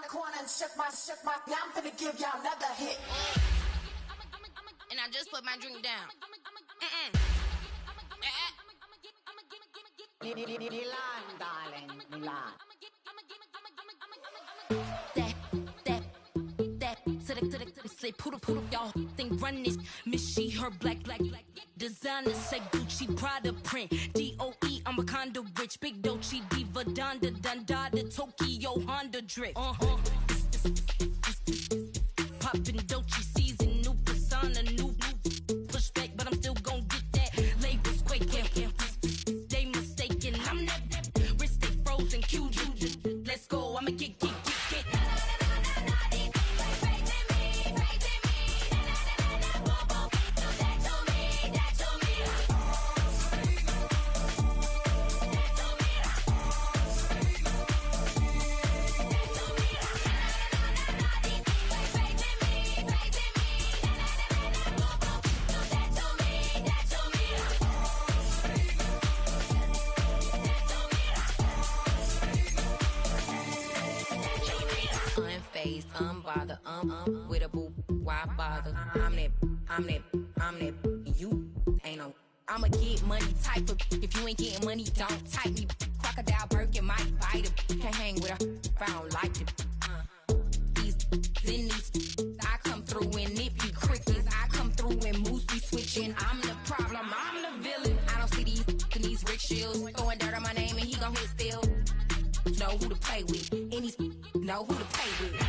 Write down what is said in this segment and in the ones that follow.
the corner and shook my. Now I'm finna give y'all another hit. And I just put my drink down. Milan, darling, Milan. Say poodle, y'all think run this. Miss she, her black. Designer say Gucci, Prada print. DOE, I'm a condo rich. Big Dolce, Diva, Donda, Dundada, Tokyo, Honda drip. Poppin' Dolce season, new persona, new pushback, but I'm still gon' get that. Labels quaking, they mistaken. I'm that wrist stay frozen, Q. Let's go, I'ma get. Unbothered, with a boo, why bother? I'm that, you ain't no. I'ma get money type of. If you ain't getting money, don't type me. Crocodile Birkin might bite it. Can't hang with her if I don't like it. These, I come through and nippy crickets. I come through and moose be switching. I'm the problem, I'm the villain. I don't see these rich shields throwing dirt on my name and he gon' hit still. Know who to play with, and these know who to play with.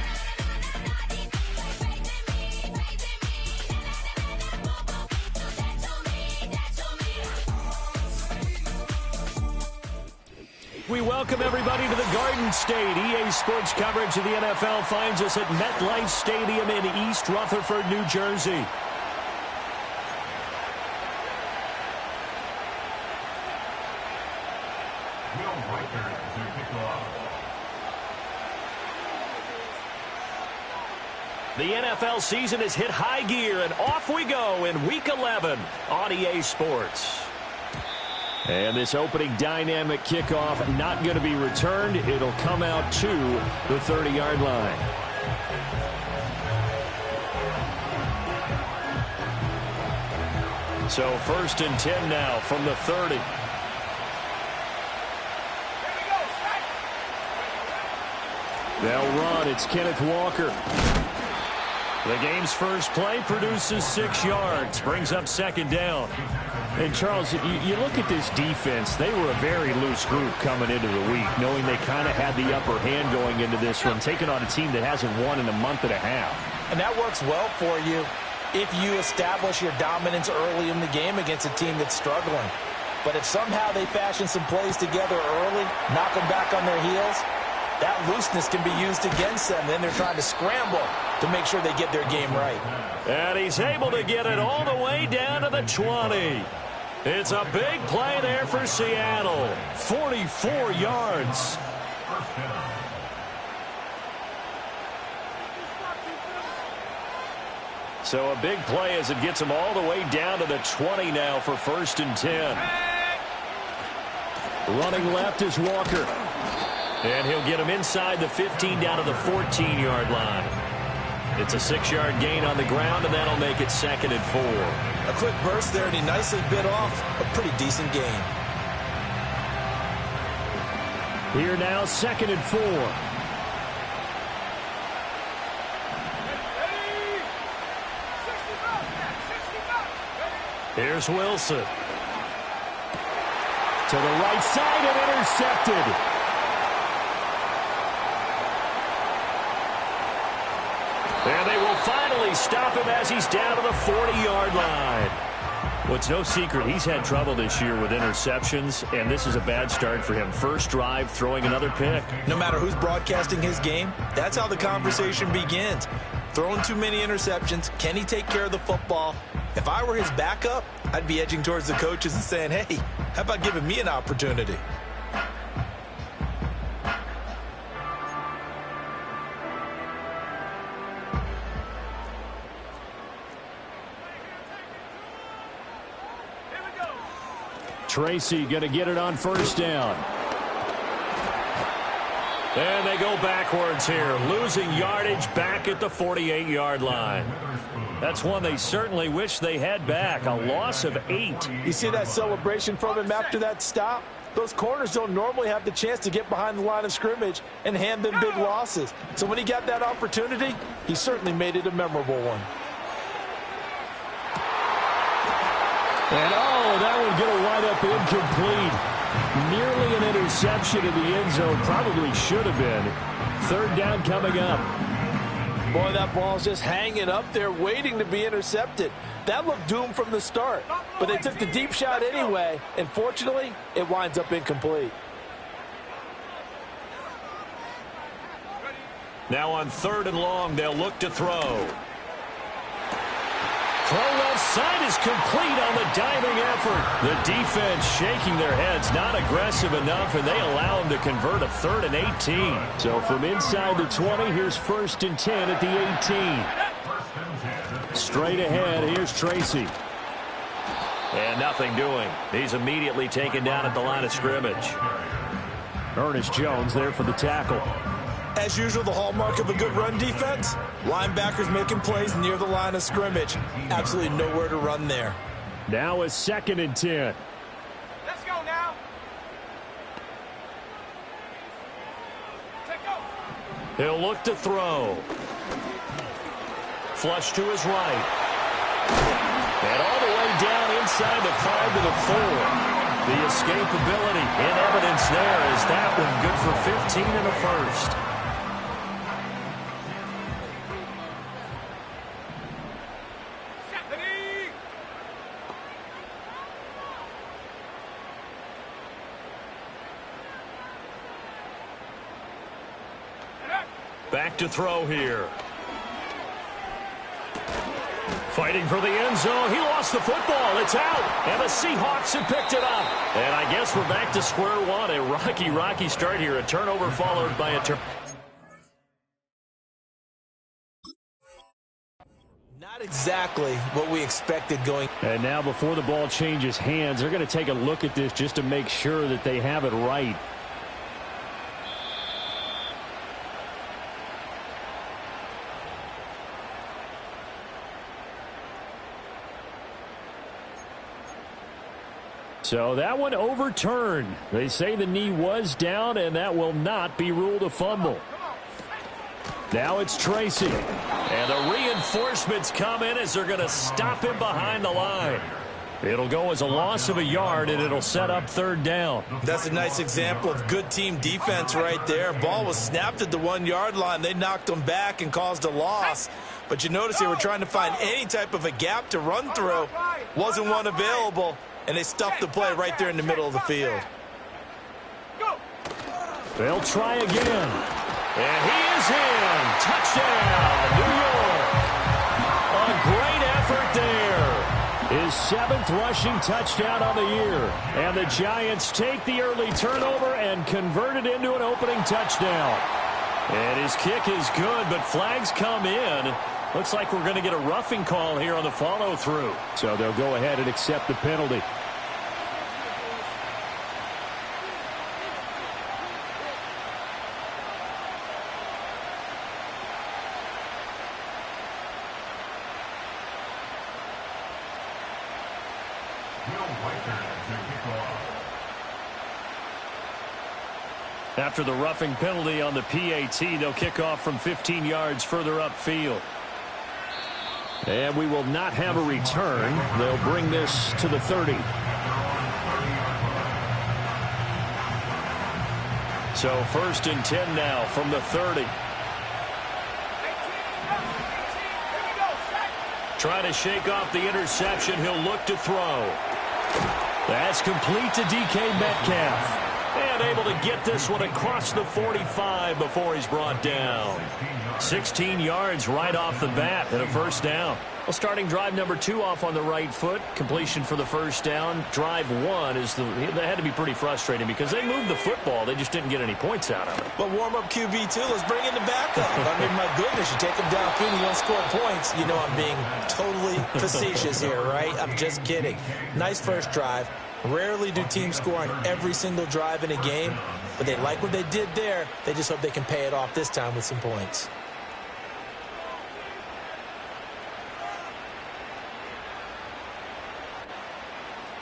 We welcome everybody to the Garden State. EA Sports coverage of the NFL finds us at MetLife Stadium in East Rutherford, New Jersey. The NFL season has hit high gear, and off we go in Week 11 on EA Sports. And this opening dynamic kickoff not going to be returned. It'll come out to the 30-yard line. So 1st and 10 now from the 30. They'll run. It's Kenneth Walker. The game's first play produces 6 yards, brings up 2nd down. And, Charles, you look at this defense, they were a very loose group coming into the week, knowing they kind of had the upper hand going into this one, taking on a team that hasn't won in a month and a half. And that works well for you if you establish your dominance early in the game against a team that's struggling. But if somehow they fashion some plays together early, knock them back on their heels, that looseness can be used against them. Then they're trying to scramble to make sure they get their game right. And he's able to get it all the way down to the 20. It's a big play there for Seattle. 44 yards. So a big play as it gets him all the way down to the 20 now for 1st and 10. Running left is Walker. And he'll get him inside the 15 down to the 14-yard line. It's a 6-yard gain on the ground, and that'll make it 2nd and 4. A quick burst there, and he nicely bit off a pretty decent gain. Here now, 2nd and 4. Here's Wilson. To the right side and intercepted. And they will finally stop him as he's down to the 40-yard line. Well, it's no secret he's had trouble this year with interceptions, and this is a bad start for him. First drive, throwing another pick. No matter who's broadcasting his game, that's how the conversation begins. Throwing too many interceptions, can he take care of the football? If I were his backup, I'd be edging towards the coaches and saying, hey, how about giving me an opportunity? Tracy going to get it on 1st down. And they go backwards here, losing yardage back at the 48-yard line. That's one they certainly wish they had back, a loss of 8. You see that celebration from him after that stop? Those corners don't normally have the chance to get behind the line of scrimmage and hand them big losses. So when he got that opportunity, he certainly made it a memorable one. And that one going to wind up incomplete. Nearly an interception in the end zone. Probably should have been. Third down coming up. Boy, that ball's just hanging up there waiting to be intercepted. That looked doomed from the start. But they took the deep shot anyway. And fortunately, it winds up incomplete. Now on 3rd and long, they'll look to throw. Throw left side is complete on the diving effort. The defense shaking their heads, not aggressive enough, and they allow them to convert a 3rd and 18. So from inside the 20, here's 1st and 10 at the 18. Straight ahead, here's Tracy. And nothing doing. He's immediately taken down at the line of scrimmage. Ernest Jones there for the tackle. As usual, the hallmark of a good run defense, linebackers making plays near the line of scrimmage. Absolutely nowhere to run there. Now a 2nd and 10. Let's go now. Take go. He'll look to throw. Flush to his right. And all the way down inside the 5 to the 4. The escapability in evidence there is that one good for 15 in the first. Back to throw here. Fighting for the end zone. He lost the football. It's out. And the Seahawks have picked it up. And I guess we're back to square one. A rocky start here. A turnover followed by a Not exactly what we expected going. And now before the ball changes hands, they're going to take a look at this just to make sure that they have it right. So that one overturned. They say the knee was down, and that will not be ruled a fumble. Now it's Tracy. And the reinforcements come in as they're going to stop him behind the line. It'll go as a loss of a yard, and it'll set up 3rd down. That's a nice example of good team defense right there. Ball was snapped at the 1-yard line. They knocked them back and caused a loss. But you notice they were trying to find any type of a gap to run through. Wasn't one available. And they stuffed the play right there in the middle of the field. They'll try again. And he is in. Touchdown, New York. A great effort there. His 7th rushing touchdown on the year. And the Giants take the early turnover and convert it into an opening touchdown. And his kick is good, but flags come in. Looks like we're going to get a roughing call here on the follow-through. So they'll go ahead and accept the penalty. After the roughing penalty on the PAT, they'll kick off from 15 yards further upfield. And we will not have a return. They'll bring this to the 30. So 1st and 10 now from the 30. Trying to shake off the interception. He'll look to throw. That's complete to DK Metcalf. And able to get this one across the 45 before he's brought down. 16 yards right off the bat and a 1st down. Well, starting drive number 2 off on the right foot. Completion for the 1st down. Drive 1 is that had to be pretty frustrating because they moved the football. They just didn't get any points out of it. But warm-up QB, too. Let's bring in the backup. I mean, my goodness, you take him downfield and you don't score points. You know I'm being totally facetious here, right? I'm just kidding. Nice first drive. Rarely do teams score on every single drive in a game. but they like what they did there. They just hope they can pay it off this time with some points.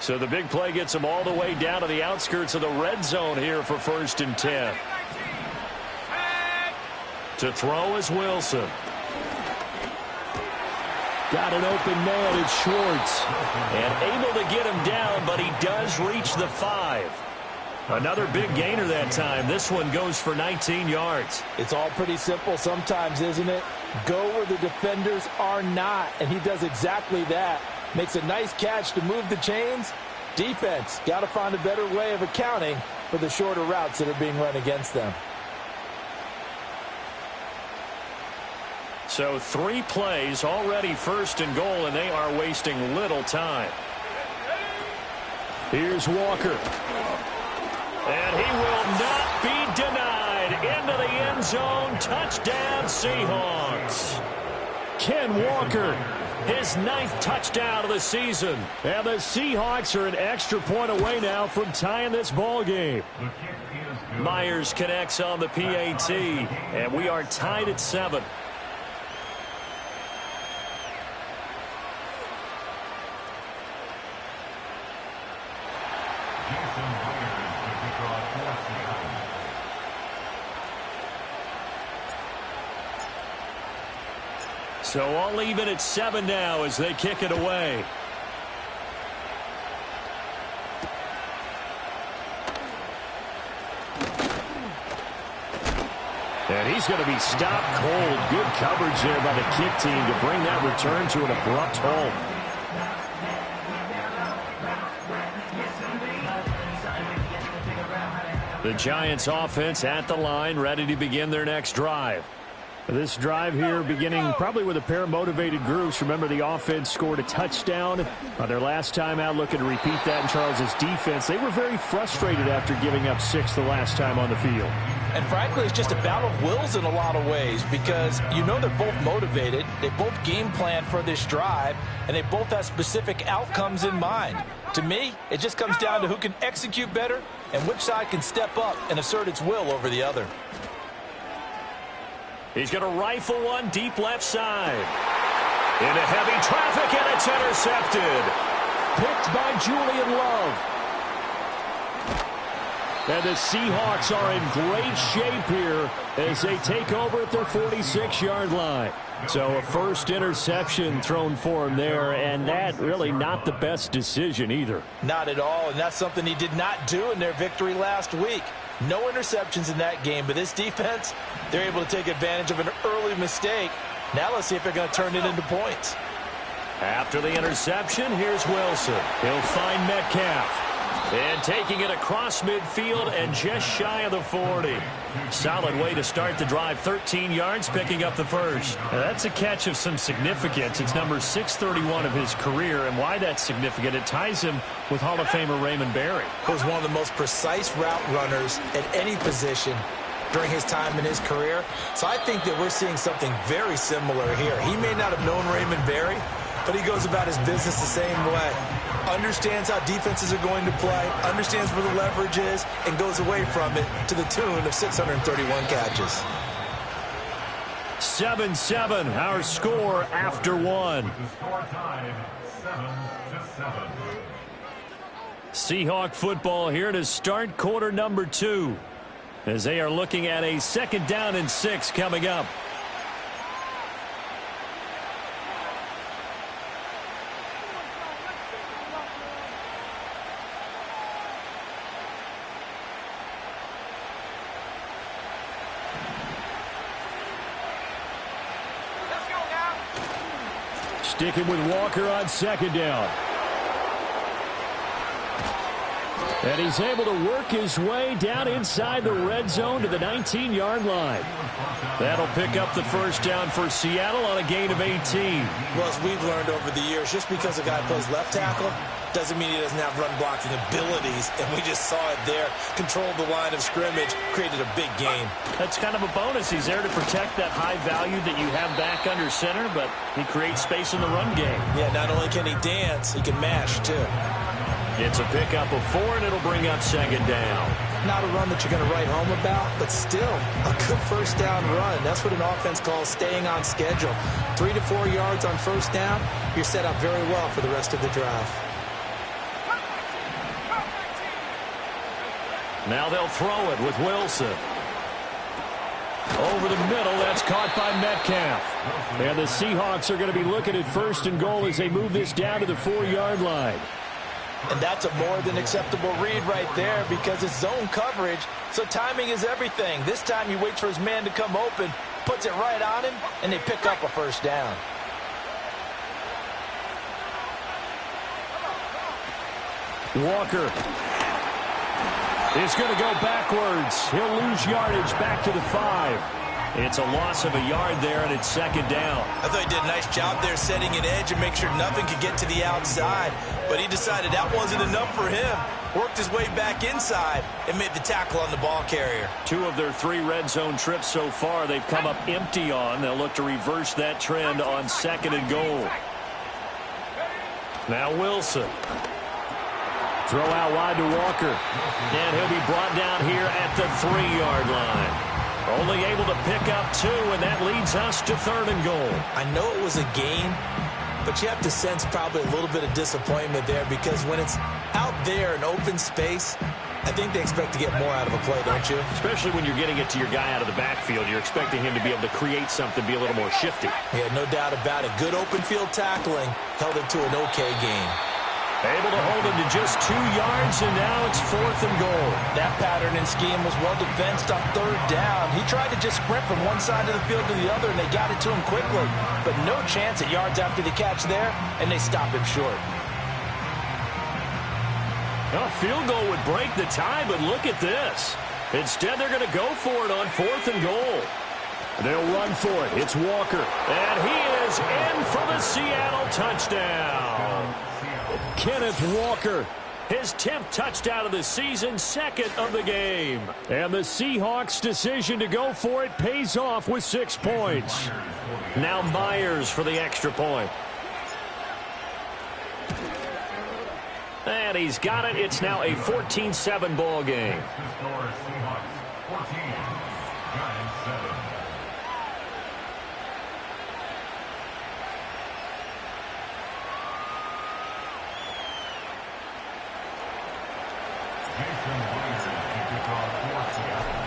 So the big play gets them all the way down to the outskirts of the red zone here for 1st and 10. To throw is Wilson. Got an open man. It's Schwartz. And able to get him down, but he does reach the 5. Another big gainer that time. This one goes for 19 yards. It's all pretty simple sometimes, isn't it? Go where the defenders are not, and he does exactly that. Makes a nice catch to move the chains. Defense, got to find a better way of accounting for the shorter routes that are being run against them. So 3 plays, already 1st and goal, and they are wasting little time. Here's Walker. And he will not be denied. Into the end zone. Touchdown, Seahawks. Ken Walker. His 9th touchdown of the season. And the Seahawks are an extra point away now from tying this ball game. Myers connects on the PAT, and we are tied at 7. So all even at 7 now as they kick it away. And he's going to be stopped cold. Good coverage there by the kick team to bring that return to an abrupt halt. The Giants offense at the line, ready to begin their next drive. This drive here beginning probably with a pair of motivated groups. Remember, the offense scored a touchdown their last time out, looking to repeat that in Charles' defense. They were very frustrated after giving up 6 the last time on the field. And frankly, it's just a battle of wills in a lot of ways because you know they're both motivated, they both game plan for this drive, and they both have specific outcomes in mind. To me, it just comes down to who can execute better and which side can step up and assert its will over the other. He's going to rifle one deep left side. Into heavy traffic, and it's intercepted. Picked by Julian Love. And the Seahawks are in great shape here as they take over at their 46-yard line. So a first interception thrown for him there, and that really not the best decision either. Not at all, and that's something he did not do in their victory last week. No interceptions in that game, but this defense, they're able to take advantage of an early mistake. Now let's see if they're going to turn it into points. After the interception, here's Wilson. He'll find Metcalf. And taking it across midfield and just shy of the 40. Solid way to start the drive. 13 yards, picking up the first. Now that's a catch of some significance. It's number 631 of his career, and why that's significant, it ties him with Hall of Famer Raymond Berry. He was one of the most precise route runners at any position during his time in his career. So I think that we're seeing something very similar here. He may not have known Raymond Berry, but he goes about his business the same way. Understands how defenses are going to play, understands where the leverage is, and goes away from it to the tune of 631 catches. 7-7, our score after one. Seahawk football here to start quarter number 2 as they are looking at a 2nd down and 6 coming up. Sticking with Walker on 2nd down. And he's able to work his way down inside the red zone to the 19-yard line. That'll pick up the first down for Seattle on a gain of 18. Well, as we've learned over the years, just because a guy plays left tackle doesn't mean he doesn't have run blocking abilities, and we just saw it there. Controlled the line of scrimmage, created a big gain. That's kind of a bonus. He's there to protect that high value that you have back under center, but he creates space in the run game. Yeah, not only can he dance, he can mash, too. It's a pickup of 4, and it'll bring up 2nd down. Not a run that you're going to write home about, but still a good first down run. That's what an offense calls staying on schedule. 3 to 4 yards on first down, you're set up very well for the rest of the drive. Now they'll throw it with Wilson. Over the middle, that's caught by Metcalf. And the Seahawks are going to be looking at 1st and goal as they move this down to the 4-yard line. And that's a more than acceptable read right there because it's zone coverage, so timing is everything. This time he waits for his man to come open, puts it right on him, and they pick up a first down. Walker is going to go backwards. He'll lose yardage back to the 5. It's a loss of a yard there, and it's 2nd down. I thought he did a nice job there setting an edge and make sure nothing could get to the outside. But he decided that wasn't enough for him. Worked his way back inside and made the tackle on the ball carrier. 2 of their 3 red zone trips so far they've come up empty on. They'll look to reverse that trend on 2nd and goal. Now Wilson. Throw out wide to Walker. And he'll be brought down here at the 3-yard line. Only able to pick up 2, and that leads us to 3rd and goal. I know it was a gain, but you have to sense probably a little bit of disappointment there because when it's out there in open space, I think they expect to get more out of a play, don't you? Especially when you're getting it to your guy out of the backfield. You're expecting him to be able to create something, be a little more shifty. Yeah, no doubt about it. Good open field tackling held it to an okay gain. Able to hold him to just 2 yards, and now it's 4th and goal. That pattern and scheme was well defensed on 3rd down. He tried to just sprint from one side of the field to the other, and they got it to him quickly. But no chance at yards after the catch there, and they stop him short. A field goal would break the tie, but look at this. Instead, they're going to go for it on 4th and goal. They'll run for it. It's Walker. And he is in for the Seattle touchdown. Kenneth Walker, his 10th touchdown of the season, 2nd of the game. And the Seahawks' decision to go for it pays off with 6 points. Now Myers for the extra point. And he's got it. It's now a 14-7 ball game.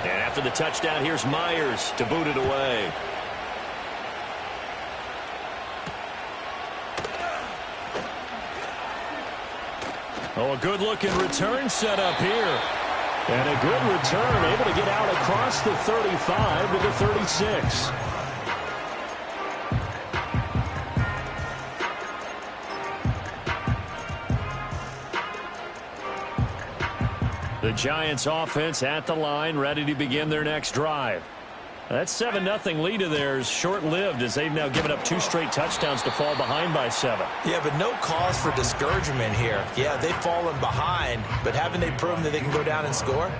And after the touchdown, here's Myers to boot it away. Oh, a good-looking return set up here. And a good return, able to get out across the 35 to the 36. The Giants offense at the line, ready to begin their next drive. That 7-0 lead of theirs short-lived as they've now given up 2 straight touchdowns to fall behind by 7. Yeah, but no cause for discouragement here. Yeah, they've fallen behind, but haven't they proven that they can go down and score?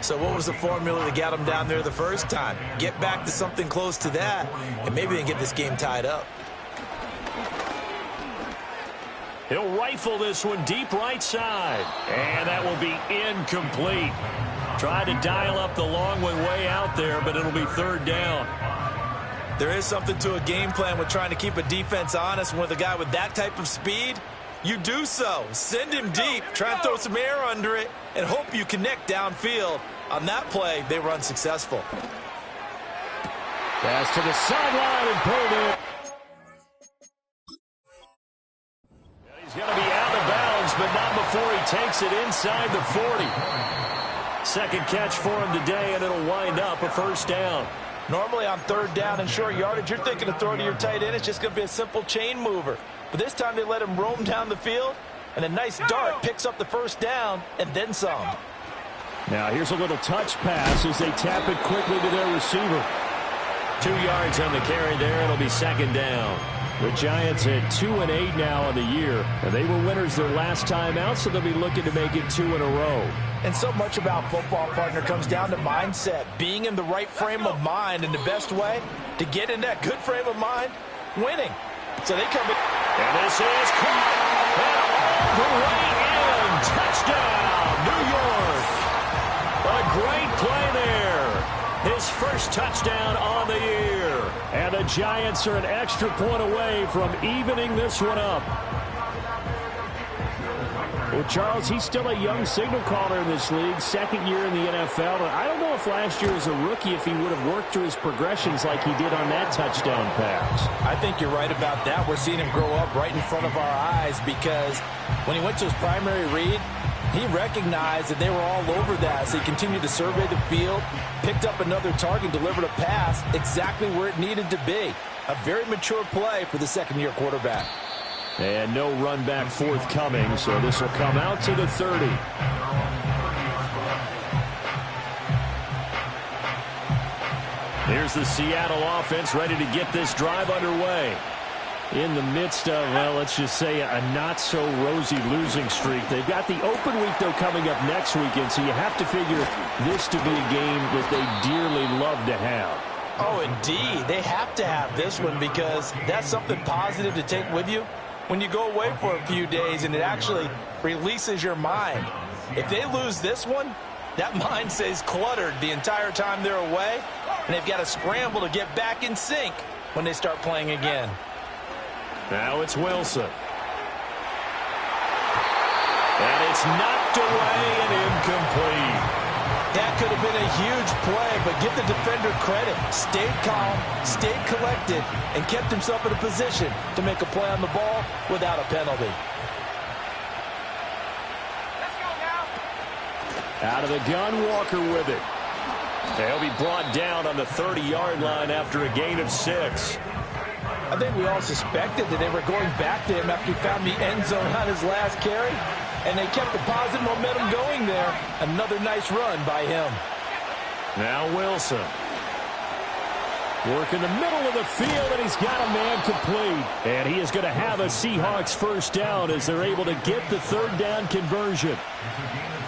So what was the formula that got them down there the first time? Get back to something close to that, and maybe they can get this game tied up. He'll rifle this one deep right side. And that will be incomplete. Try to dial up the long one way out there, but it'll be 3rd down. There is something to a game plan with trying to keep a defense honest. With a guy with that type of speed, you do so. Send him deep, try and throw some air under it, and hope you connect downfield. On that play, they run successful. Pass to the sideline and pulled in. He's going to be out of bounds, but not before he takes it inside the 40. Second catch for him today, and it'll wind up a 1st down. Normally on 3rd down and short yardage, you're thinking of throwing to your tight end. It's just going to be a simple chain mover. But this time they let him roam down the field, and a nice dart picks up the 1st down and then some. Now here's a little touch pass as they tap it quickly to their receiver. 2 yards on the carry there. It'll be 2nd down. The Giants at 2-8 now on the year, and they were winners their last time out, so they'll be looking to make it 2 in a row. And so much about football, partner, comes down to mindset, being in the right frame of mind, and the best way to get in that good frame of mind, winning. So they come in. And this is caught, and all the way in. Touchdown, New York. A first touchdown on the year. And the Giants are an extra point away from evening this one up. Well, Charles, he's still a young signal caller in this league, second year in the NFL. And I don't know if last year as a rookie if he would have worked through his progressions like he did on that touchdown pass. I think you're right about that. We're seeing him grow up right in front of our eyes because when he went to his primary read, he recognized that they were all over that. So he continued to survey the field, picked up another target, delivered a pass exactly where it needed to be. A very mature play for the second-year quarterback. And no run back forthcoming, so this will come out to the 30. Here's the Seattle offense ready to get this drive underway. In the midst of, well, let's just say a not-so-rosy losing streak. They've got the open week, though, coming up next weekend, so you have to figure this to be a game that they dearly love to have. Oh, indeed. They have to have this one because that's something positive to take with you when you go away for a few days, and it actually releases your mind. If they lose this one, that mind stays cluttered the entire time they're away, and they've got to scramble to get back in sync when they start playing again. Now it's Wilson. And it's knocked away and incomplete. That could have been a huge play, but give the defender credit. Stayed calm, stayed collected, and kept himself in a position to make a play on the ball without a penalty. Let's go now. Out of the gun, Walker with it. They'll be brought down on the 30-yard line after a gain of 6. I think we all suspected that they were going back to him after he found the end zone on his last carry, and they kept the positive momentum going there. Another nice run by him. Now Wilson. Work in the middle of the field, and he's got a man complete. And he is going to have a Seahawks first down as they're able to get the third down conversion.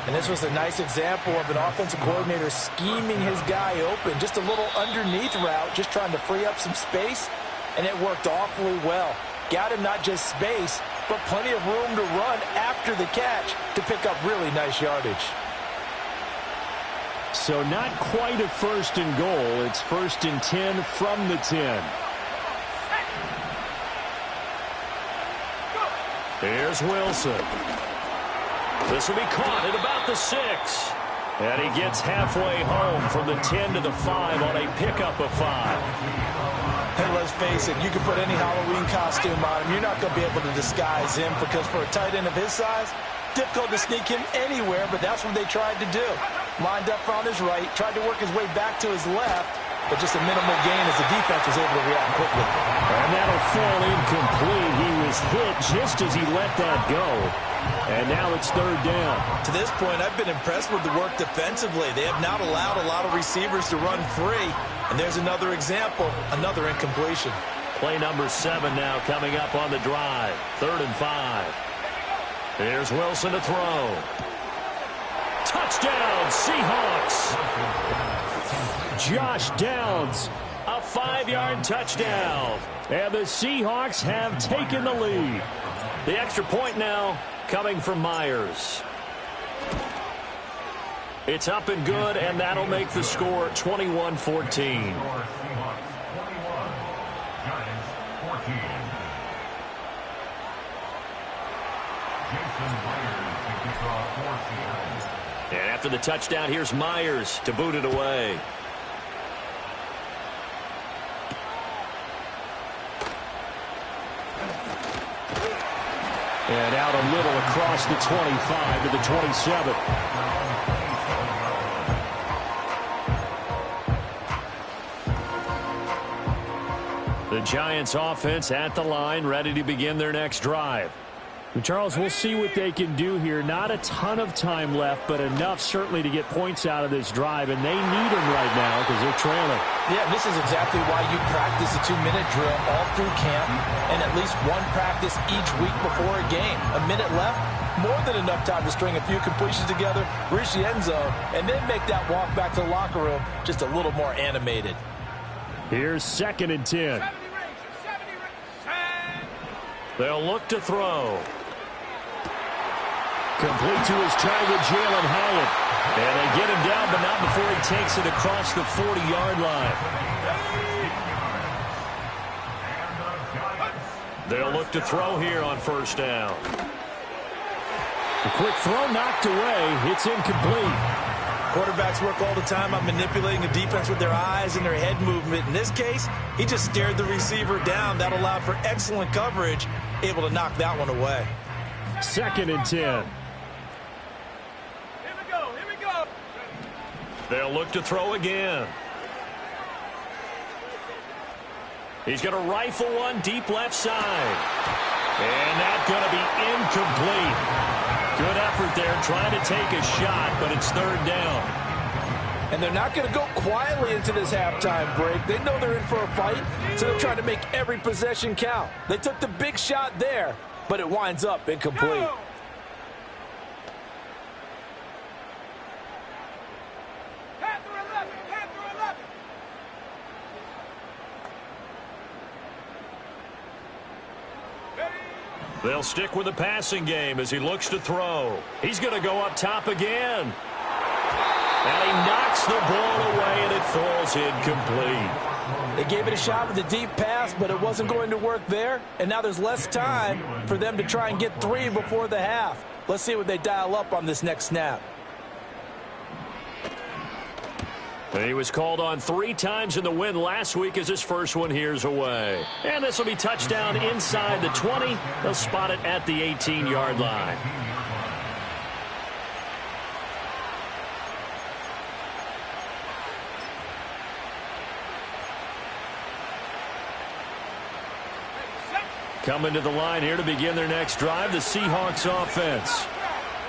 And this was a nice example of an offensive coordinator scheming his guy open. Just a little underneath route, just trying to free up some space. And it worked awfully well. Got him not just space, but plenty of room to run after the catch to pick up really nice yardage. So not quite a first and goal. It's first and 10 from the 10. Here's Wilson. This will be caught at about the 6. And he gets halfway home from the 10 to the 5 on a pickup of 5. And let's face it, you can put any Halloween costume on him. You're not going to be able to disguise him because for a tight end of his size, difficult to sneak him anywhere, but that's what they tried to do. Lined up on his right, tried to work his way back to his left, but just a minimal gain as the defense was able to react quickly. And that'll fall incomplete. He was hit just as he let that go. And now it's third down. To this point, I've been impressed with the work defensively. They have not allowed a lot of receivers to run free. And there's another example, another incompletion. Play number 7 now coming up on the drive. 3rd and 5. Here's Wilson to throw. Touchdown, Seahawks. Josh Downs. A 5-yard touchdown. And the Seahawks have taken the lead. The extra point now coming from Myers. It's up and good, and that'll make the score 21-14. And after the touchdown, here's Myers to boot it away. And out a little across the 25 to the 27. The Giants offense at the line, ready to begin their next drive. Charles, we'll see what they can do here. Not a ton of time left, but enough certainly to get points out of this drive, and they need them right now because they're trailing. Yeah, this is exactly why you practice a 2-minute drill all through camp and at least one practice each week before a game. A minute left, more than enough time to string a few completions together, reach the end zone, and then make that walk back to the locker room just a little more animated. Here's 2nd and 10. They'll look to throw. Complete to his target, Jalen Hyatt. And they get him down, but not before he takes it across the 40-yard line. They'll look to throw here on first down. A quick throw knocked away. It's incomplete. Quarterbacks work all the time on manipulating the defense with their eyes and their head movement. In this case, he just stared the receiver down. That allowed for excellent coverage, able to knock that one away. 2nd and 10. Here we go. They'll look to throw again. He's going to rifle one deep left side. And that's going to be incomplete. Good effort there, trying to take a shot, but it's 3rd down. And they're not going to go quietly into this halftime break. They know they're in for a fight, so they're trying to make every possession count. They took the big shot there, but it winds up incomplete. They'll stick with the passing game as he looks to throw. He's going to go up top again. And he knocks the ball away, and it falls incomplete. They gave it a shot with a deep pass, but it wasn't going to work there. And now there's less time for them to try and get 3 before the half. Let's see what they dial up on this next snap. He was called on 3 times in the win last week as his first one here's away. And this will be touchdown inside the 20. They'll spot it at the 18-yard line. Coming to the line here to begin their next drive, the Seahawks offense.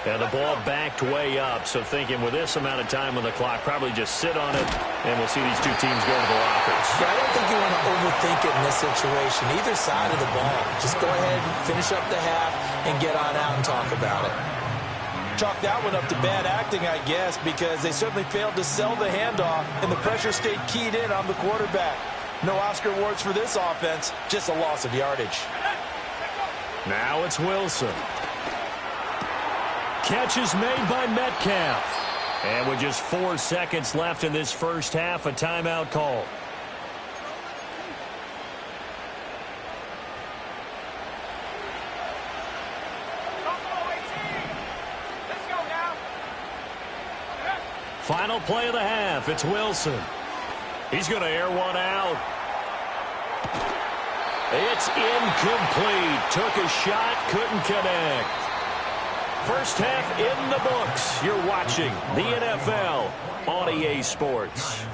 And the ball backed way up, so thinking with this amount of time on the clock, probably just sit on it, and we'll see these two teams go to the lockers. Yeah, I don't think you want to overthink it in this situation. Either side of the ball. Just go ahead and finish up the half and get on out and talk about it. Chalk that one up to bad acting, I guess, because they certainly failed to sell the handoff, and the pressure stayed keyed in on the quarterback. No Oscar awards for this offense, just a loss of yardage. Now it's Wilson. Catch is made by Metcalf. And with just 4 seconds left in this first half, a timeout call. Final play of the half. It's Wilson. He's going to air one out. It's incomplete. Took a shot, couldn't connect. First half in the books. You're watching the NFL on EA Sports.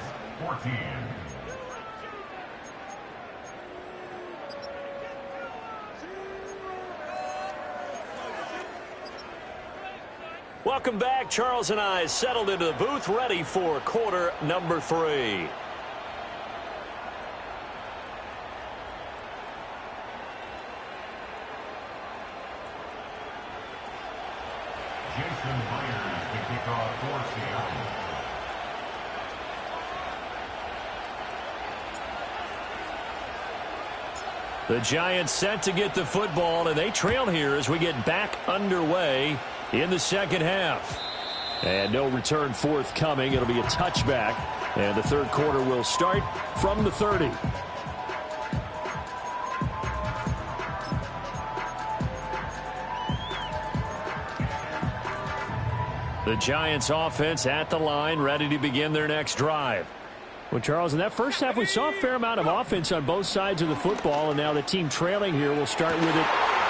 Welcome back. Charles and I settled into the booth, ready for quarter number 3. Jason Myers to kick off for Seattle. The Giants set to get the football, and they trail here as we get back underway in the second half. And no return forthcoming. It'll be a touchback, and the third quarter will start from the 30. The Giants offense at the line, ready to begin their next drive. Well, Charles, in that first half, we saw a fair amount of offense on both sides of the football, and now the team trailing here will start with it.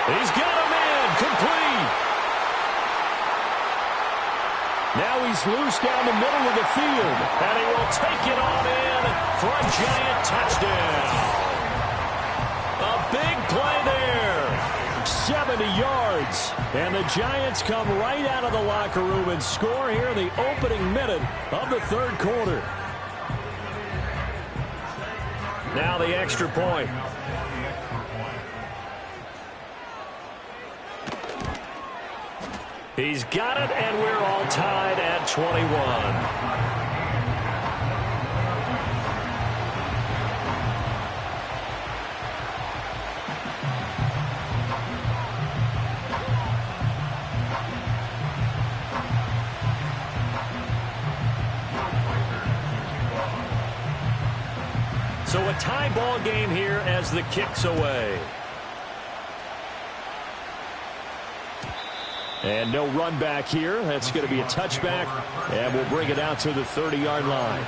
He's got him in, complete. Now he's loose down the middle of the field, and he will take it on in for a Giant touchdown. A big play there. 70 yards. And the Giants come right out of the locker room and score here in the opening minute of the third quarter. Now the extra point. He's got it, and we're all tied at 21. tie ball game here as the kick's away. And no run back here. That's going to be a touchback, and we'll bring it out to the 30-yard line.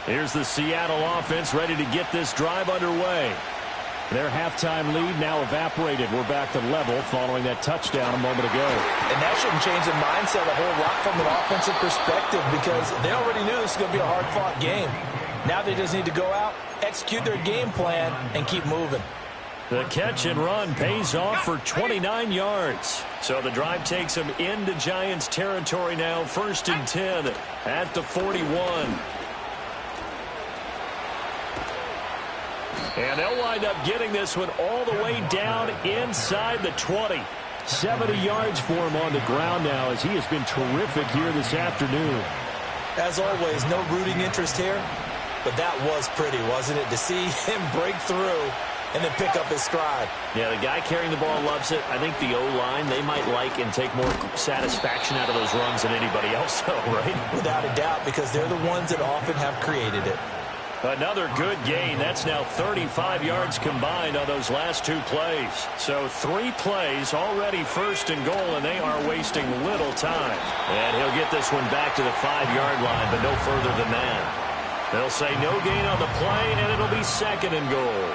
Here's the Seattle offense ready to get this drive underway. Their halftime lead now evaporated. We're back to level following that touchdown a moment ago. And that shouldn't change the mindset a whole lot from an offensive perspective because they already knew this was going to be a hard-fought game. Now they just need to go out, execute their game plan, and keep moving. The catch and run pays off for 29 yards. So the drive takes them into Giants territory now. 1st and 10 at the 41. And they'll wind up getting this one all the way down inside the 20. 70 yards for him on the ground now as he has been terrific here this afternoon. As always, no rooting interest here, but that was pretty, wasn't it? To see him break through and then pick up his stride. Yeah, the guy carrying the ball loves it. I think the O-line, they might like and take more satisfaction out of those runs than anybody else, though, right? Without a doubt, because they're the ones that often have created it. Another good gain. That's now 35 yards combined on those last 2 plays. So 3 plays already 1st and goal, and they are wasting little time. And he'll get this one back to the 5-yard line, but no further than that. They'll say no gain on the play, and it'll be 2nd and goal.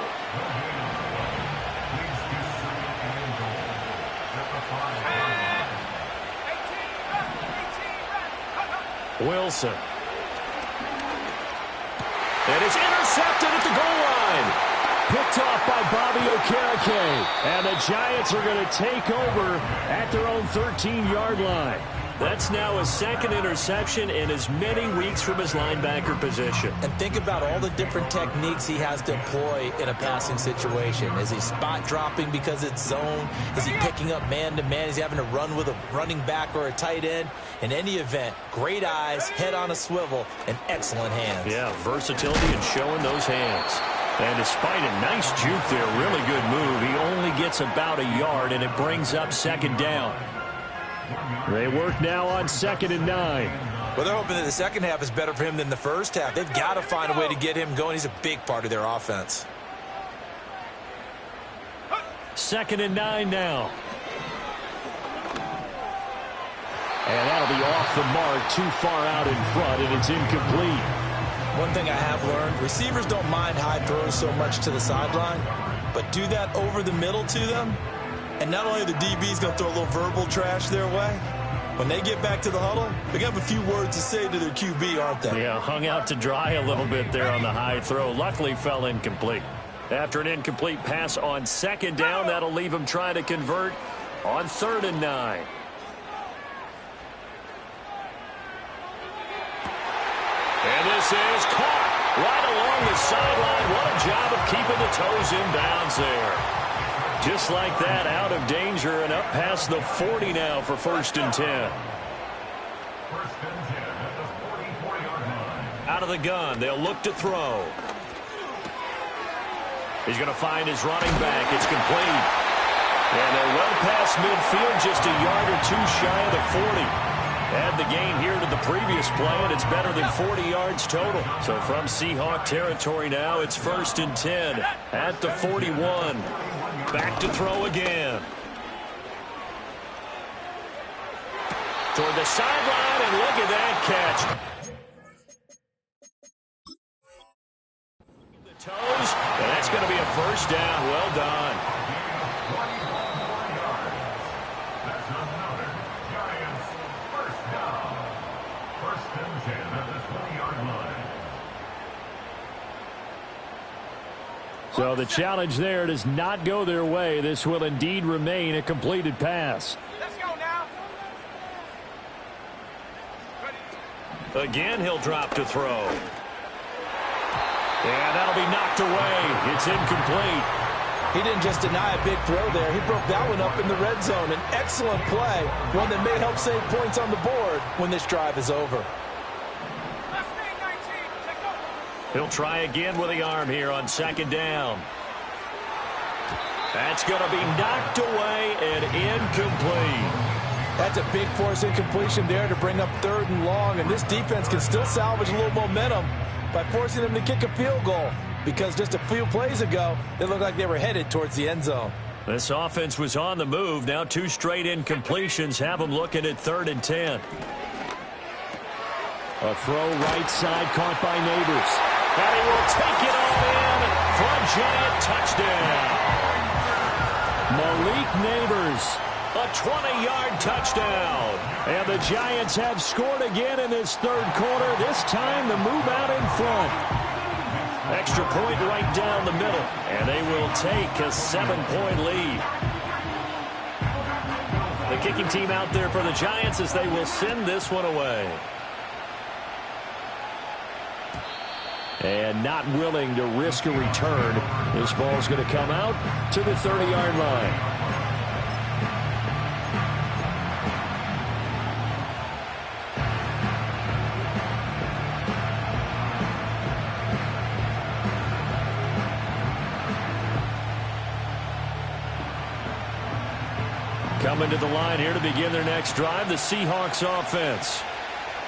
Wilson. And it's intercepted at the goal line. Picked off by Bobby Okereke. And the Giants are going to take over at their own 13-yard line. That's now his 2nd interception in as many weeks from his linebacker position. And think about all the different techniques he has to employ in a passing situation. Is he spot dropping because it's zone? Is he picking up man-to-man? Is he having to run with a running back or a tight end? In any event, great eyes, head on a swivel, and excellent hands. Yeah, versatility and showing those hands. And despite a nice juke there, really good move, he only gets about a yard, and it brings up 2nd down. They work now on 2nd and 9. Well, they're hoping that the second half is better for him than the first half. They've got to find a way to get him going. He's a big part of their offense. 2nd and 9 now. And that'll be off the mark, too far out in front, and it's incomplete. One thing I have learned, receivers don't mind high throws so much to the sideline, but do that over the middle to them, and not only are the DBs going to throw a little verbal trash their way, when they get back to the huddle, they're going to have a few words to say to their QB, aren't they? Yeah, hung out to dry a little bit there on the high throw. Luckily fell incomplete. After an incomplete pass on 2nd down, that'll leave him trying to convert on 3rd and 9. And this is caught right along the sideline. What a job of keeping the toes in bounds there. Just like that, out of danger and up past the 40 now for 1st and 10. 1st and 10 at the 44-yard line. Out of the gun, they'll look to throw. He's going to find his running back. It's complete. And they're well past midfield, just a yard or 2 shy of the 40. Add the gain here to the previous play, and it's better than 40 yards total. So from Seahawk territory now, it's 1st and 10 at the 41. Back to throw again. Toward the sideline, and look at that catch. The toes, and that's going to be a 1st down. Well done. So the challenge there does not go their way. This will indeed remain a completed pass. Let's go now. Again, he'll drop to throw. And that'll be knocked away. It's incomplete. He didn't just deny a big throw there. He broke that one up in the red zone. An excellent play, one that may help save points on the board when this drive is over. He'll try again with the arm here on 2nd down. That's going to be knocked away and incomplete. That's a big force incompletion there to bring up 3rd and long, and this defense can still salvage a little momentum by forcing them to kick a field goal, because just a few plays ago, they looked like they were headed towards the end zone. This offense was on the move. Now 2 straight incompletions have them looking at 3rd and 10. A throw right side caught by Neighbors. And he will take it all in for a Giant touchdown. Malik Neighbors. A 20-yard touchdown. And the Giants have scored again in this 3rd quarter. This time the move out in front. Extra point right down the middle. And they will take a 7-point lead. The kicking team out there for the Giants as they will send this one away. And not willing to risk a return. This ball's going to come out to the 30-yard line. Coming to the line here to begin their next drive, the Seahawks offense.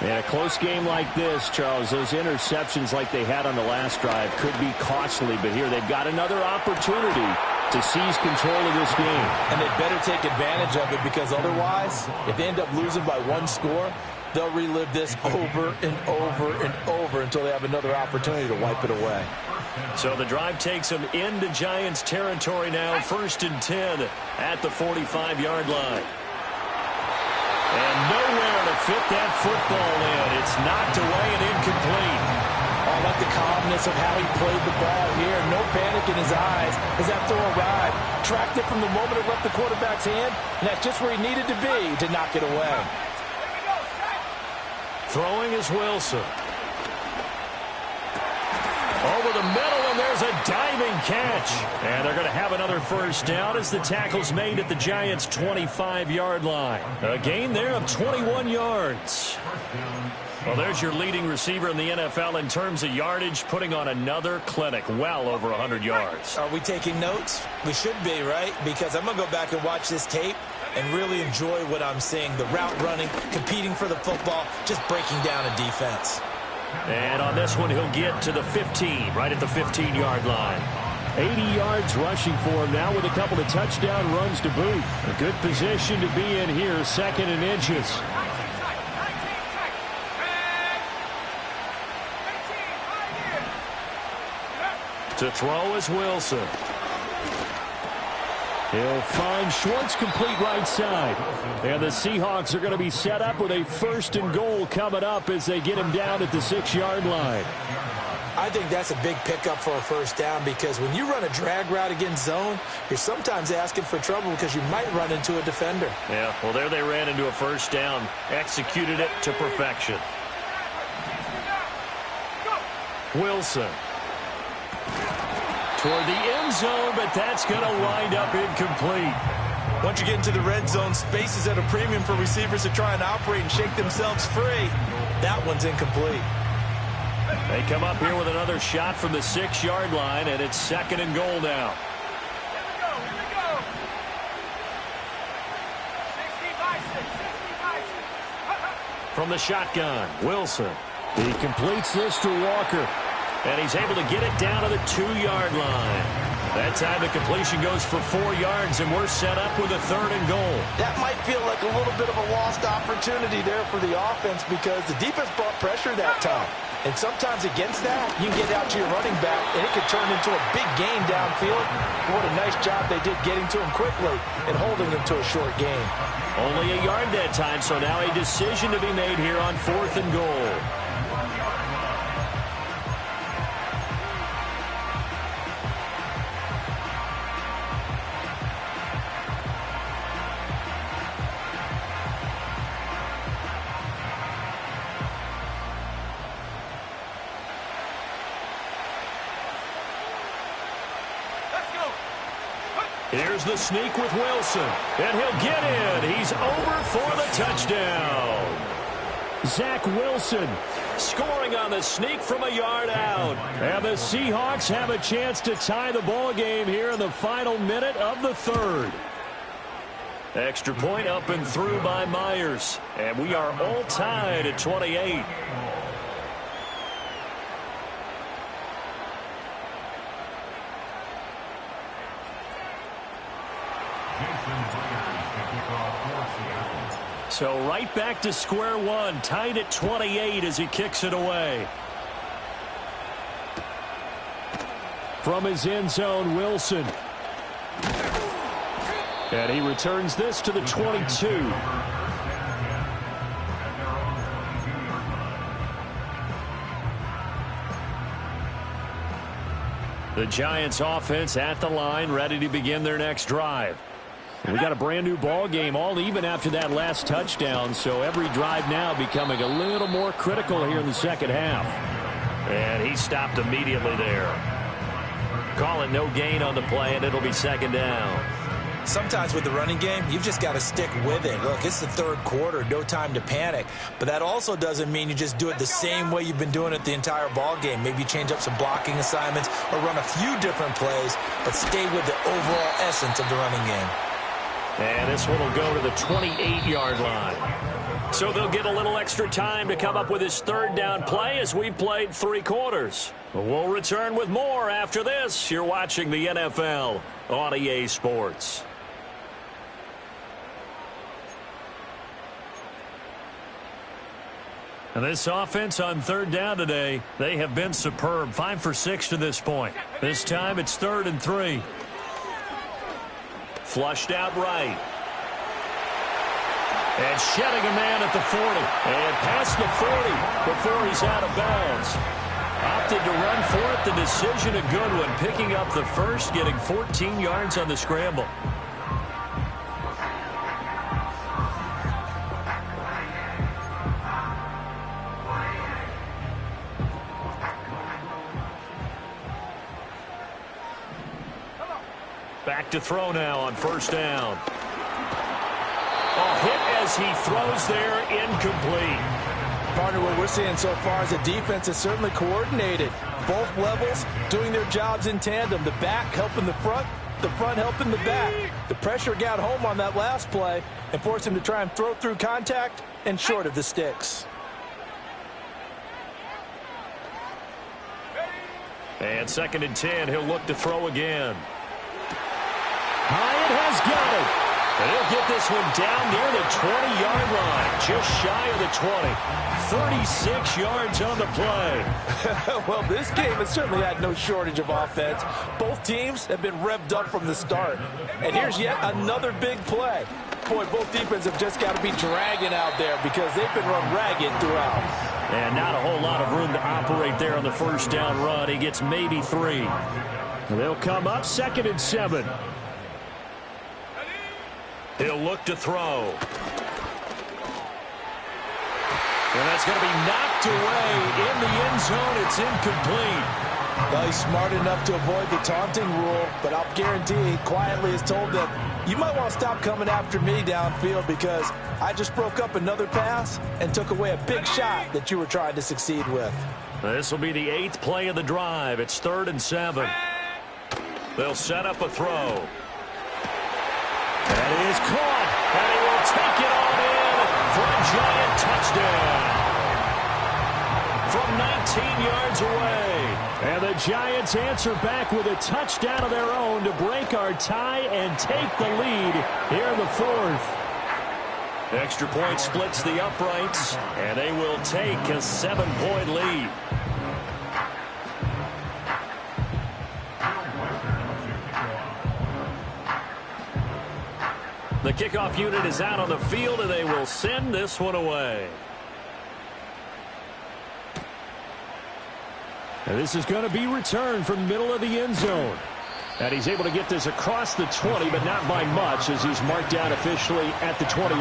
In a close game like this, Charles, those interceptions like they had on the last drive could be costly, but here they've got another opportunity to seize control of this game. And they better take advantage of it, because otherwise, if they end up losing by 1 score, they'll relive this over and over and over until they have another opportunity to wipe it away. So the drive takes them into Giants territory now, 1st and 10 at the 45-yard line. And nowhere to fit that football in. It's knocked away and incomplete. I like the calmness of how he played the ball here. No panic in his eyes as that throw arrived. Tracked it from the moment it left the quarterback's hand, and that's just where he needed to be to knock it away. Throwing is Wilson. Over the middle, and there's a diving catch. And they're going to have another 1st down as the tackle's made at the Giants' 25-yard line. A gain there of 21 yards. Well, there's your leading receiver in the NFL in terms of yardage, putting on another clinic, well over 100 yards. Are we taking notes? We should be, right? Because I'm going to go back and watch this tape and really enjoy what I'm seeing. The route running, competing for the football, just breaking down a defense. And on this one, he'll get to the 15, right at the 15-yard line. 80 yards rushing for him now with a couple of touchdown runs to boot. A good position to be in here, 2nd and inches. To throw is Wilson. He'll find Schwartz complete right side. And the Seahawks are going to be set up with a 1st and goal coming up as they get him down at the 6-yard line. I think that's a big pickup for a 1st down, because when you run a drag route against zone, you're sometimes asking for trouble because you might run into a defender. Yeah, well, there they ran into a 1st down. Executed it to perfection. Wilson. Toward the end zone, but that's going to wind up incomplete. Once you get into the red zone, space is at a premium for receivers to try and operate and shake themselves free. That one's incomplete. They come up here with another shot from the 6-yard line, and it's 2nd and goal now. Here we go, here we go. 60-by-6. From the shotgun, Wilson. He completes this to Walker. And he's able to get it down to the 2-yard line. That time the completion goes for 4 yards, and we're set up with a 3rd and goal. That might feel like a little bit of a lost opportunity there for the offense, because the defense brought pressure that time. And sometimes against that, you can get out to your running back, and it could turn into a big gain downfield. What a nice job they did getting to him quickly and holding him to a short gain. Only a yard that time, so now a decision to be made here on 4th and goal. Here's the sneak with Wilson, and he'll get in. He's over for the touchdown. Zach Wilson scoring on the sneak from a yard out. And the Seahawks have a chance to tie the ball game here in the final minute of the 3rd. Extra point up and through by Myers. And we are all tied at 28. So right back to square one, tied at 28 as he kicks it away. From his end zone, Wilson. And he returns this to the 22. The Giants offense at the line, ready to begin their next drive. We got a brand new ball game, all even after that last touchdown, so every drive now becoming a little more critical here in the second half. And he stopped immediately there. Call it no gain on the play, and it'll be second down. Sometimes with the running game, you've just got to stick with it. Look, it's the third quarter, no time to panic. But that also doesn't mean you just do it the same way you've been doing it the entire ball game. Maybe change up some blocking assignments or run a few different plays, but stay with the overall essence of the running game. And this one will go to the 28-yard line. So they'll get a little extra time to come up with his third down play as we've played 3 quarters. We'll return with more after this. You're watching the NFL on EA Sports. And this offense on third down today, they have been superb. 5 for 6 to this point. This time it's 3rd and 3. Flushed out right. And shedding a man at the 40. And past the 40 before he's out of bounds. Opted to run for it. The decision a good one. Picking up the first, getting 14 yards on the scramble. Back to throw now on first down. A hit as he throws there, incomplete. Partner, what we're seeing so far is the defense is certainly coordinated. Both levels doing their jobs in tandem. The back helping the front helping the back. The pressure got home on that last play and forced him to try and throw through contact and short of the sticks. And 2nd and 10, he'll look to throw again. Hyatt has got it. And he'll get this one down near the 20-yard line, just shy of the 20. 36 yards on the play. Well, this game has certainly had no shortage of offense. Both teams have been revved up from the start. And here's yet another big play. Boy, both defenses have just got to be dragging out there because they've been run ragged throughout. And not a whole lot of room to operate there on the first down run. He gets maybe 3. They'll come up 2nd and 7. He'll look to throw. And that's going to be knocked away in the end zone. It's incomplete. Well, he's smart enough to avoid the taunting rule, but I'll guarantee he quietly has told them, you might want to stop coming after me downfield because I just broke up another pass and took away a big shot that you were trying to succeed with. This will be the 8th play of the drive. It's 3rd and 7. They'll set up a throw. That is caught, and he will take it on in for a Giant touchdown from 19 yards away. And the Giants answer back with a touchdown of their own to break our tie and take the lead here in the 4th. Extra point splits the uprights, and they will take a 7-point lead. The kickoff unit is out on the field, and they will send this one away. And this is going to be returned from the middle of the end zone. And he's able to get this across the 20, but not by much as he's marked down officially at the 21.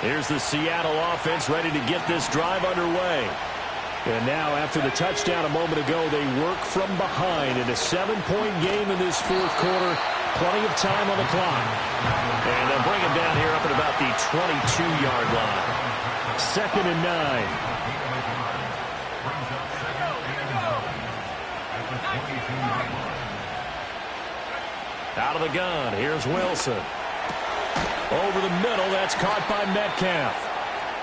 Here's the Seattle offense ready to get this drive underway. And now, after the touchdown a moment ago, they work from behind in a 7-point game in this 4th quarter. Plenty of time on the clock. And they'll bring him down here up at about the 22-yard line. 2nd and 9. Out of the gun, here's Wilson. Over the middle, that's caught by Metcalf.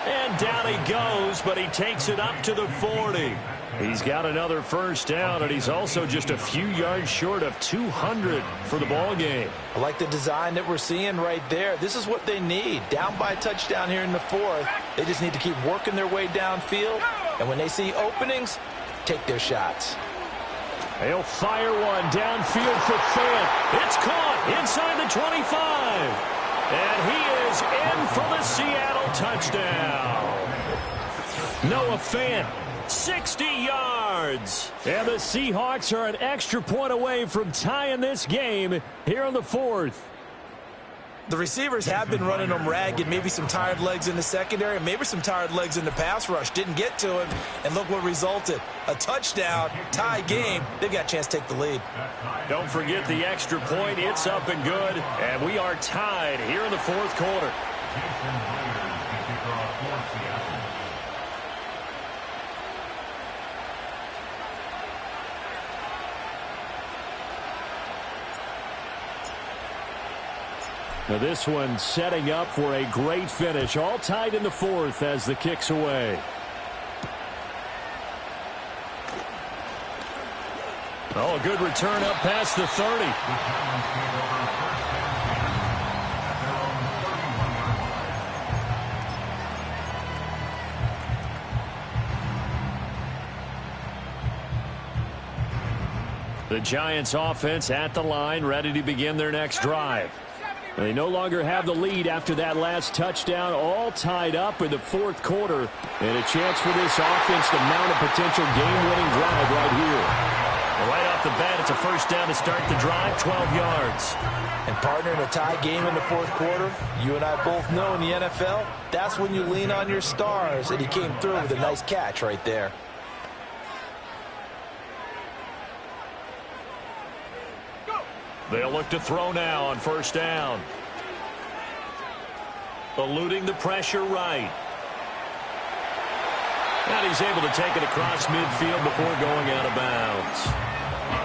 And down he goes, but he takes it up to the 40. He's got another first down, and he's also just a few yards short of 200 for the ball game. I like the design that we're seeing right there. This is what they need. Down by a touchdown here in the fourth. They just need to keep working their way downfield. And when they see openings, take their shots. He'll fire one downfield for Fant. It's caught inside the 25. And he is in for the Seattle touchdown. Noah Fant, 60 yards. And the Seahawks are an extra point away from tying this game here in the fourth. The receivers have been running them ragged. Maybe some tired legs in the secondary, maybe some tired legs in the pass rush. Didn't get to him, and look what resulted. A touchdown, tie game. They've got a chance to take the lead. Don't forget the extra point. It's up and good, and we are tied here in the fourth quarter. Now this one setting up for a great finish. All tied in the fourth as the kick's away. Oh, a good return up past the 30. The Giants offense at the line, ready to begin their next drive. They no longer have the lead after that last touchdown, all tied up in the fourth quarter, and a chance for this offense to mount a potential game-winning drive right here. Right off the bat, it's a first down to start the drive, 12 yards. And partner, in a tie game in the fourth quarter, you and I both know in the NFL, that's when you lean on your stars, and he came through with a nice catch right there. They'll look to throw now on first down. Eluding the pressure right. And he's able to take it across midfield before going out of bounds.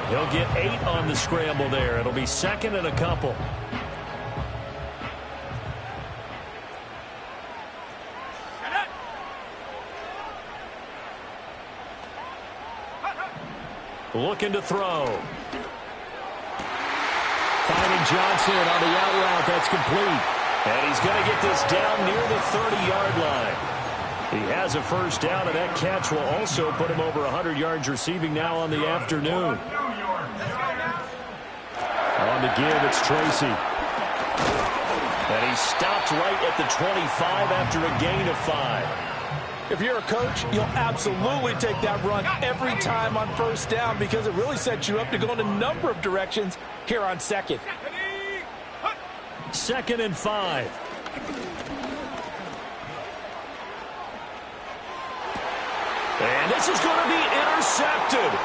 He'll get 8 on the scramble there. It'll be second and a couple. Looking to throw. Finding Johnson on the out route. That's complete. And he's going to get this down near the 30-yard line. He has a first down, and that catch will also put him over 100 yards receiving now on the afternoon. On the give, it's Tracy. And he stopped right at the 25 after a gain of 5. If you're a coach, you'll absolutely take that run every time on first down because it really sets you up to go in a number of directions here on second. Second and 5. And this is going to be intercepted.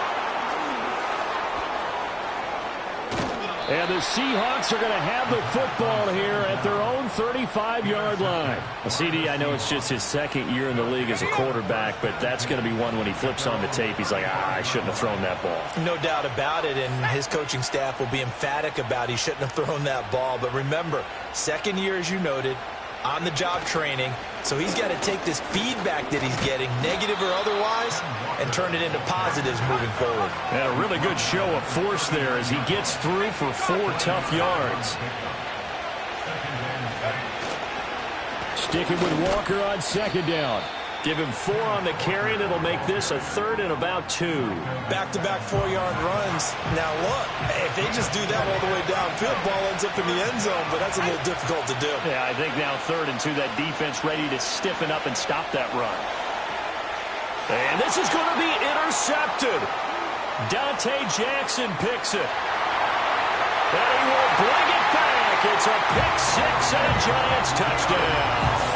And the Seahawks are going to have the football here at their own 35-yard line. Well, CD, I know it's just his second year in the league as a quarterback, but that's going to be one when he flips on the tape. He's like, I shouldn't have thrown that ball. No doubt about it, and his coaching staff will be emphatic about he shouldn't have thrown that ball. But remember, second year, as you noted, on-the-job training, so he's got to take this feedback that he's getting, negative or otherwise, and turn it into positives moving forward. And a really good show of force there as he gets through for 4 tough yards. Sticking with Walker on second down. Give him 4 on the carry, and it'll make this a third and about 2. Back-to-back 4-yard runs. Now look, if they just do that all the way downfield, ball ends up in the end zone, but that's a little difficult to do. Yeah, I think now 3rd and 2, that defense ready to stiffen up and stop that run. And this is going to be intercepted. Dante Jackson picks it. And he will bring it back. It's a pick 6 and a Giants touchdown.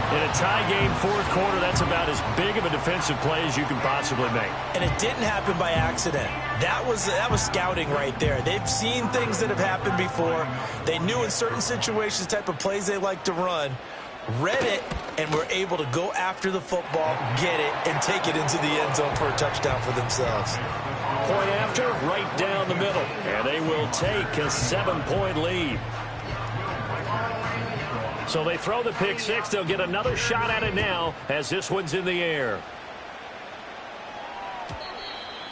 In a tie game, fourth quarter, that's about as big of a defensive play as you can possibly make. And it didn't happen by accident. That was scouting right there. They've seen things that have happened before. They knew in certain situations the type of plays they like to run, read it, and were able to go after the football, get it, and take it into the end zone for a touchdown for themselves. point after, right down the middle. And they will take a 7-point lead. So they throw the pick six. They'll get another shot at it now as this one's in the air.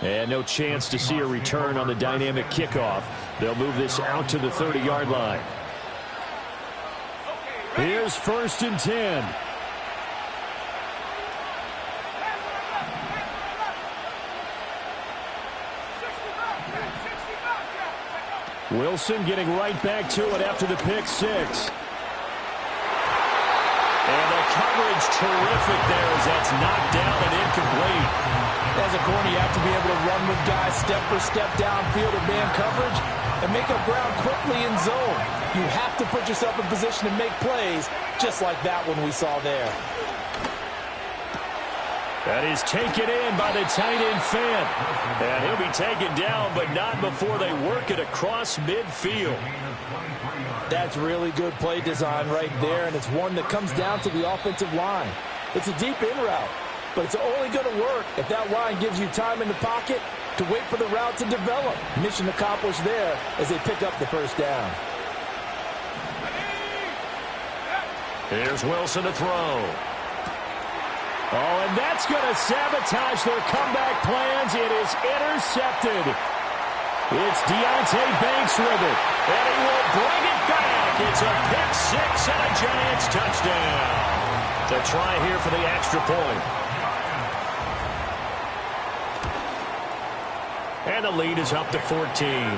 And no chance to see a return on the dynamic kickoff. They'll move this out to the 30-yard line. Here's 1st and 10. Wilson getting right back to it after the pick six. And the coverage terrific there as that's knocked down and incomplete. As a corner, you have to be able to run with guys step for step downfield or man coverage and make up ground quickly in zone. You have to put yourself in position to make plays just like that one we saw there. That is taken in by the tight end Fant. And he'll be taken down, but not before they work it across midfield. That's really good play design right there, and it's one that comes down to the offensive line. It's a deep in route, but it's only going to work if that line gives you time in the pocket to wait for the route to develop. Mission accomplished there as they pick up the first down. Here's Wilson to throw. Oh, and that's going to sabotage their comeback plans. It is intercepted. It's Deonte Banks with it, and he will bring it back. It's a pick six and a Giants touchdown. The try here for the extra point. And the lead is up to 14.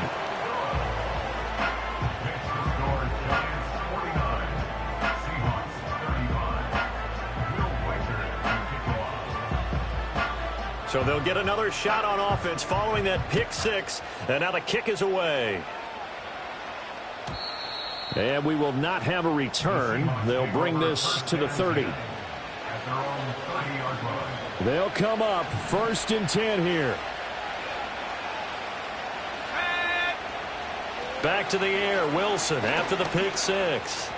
So they'll get another shot on offense following that pick six. And now the kick is away. And we will not have a return. They'll bring this to the 30. They'll come up 1st and 10 here. Back to the air. Wilson after the pick six.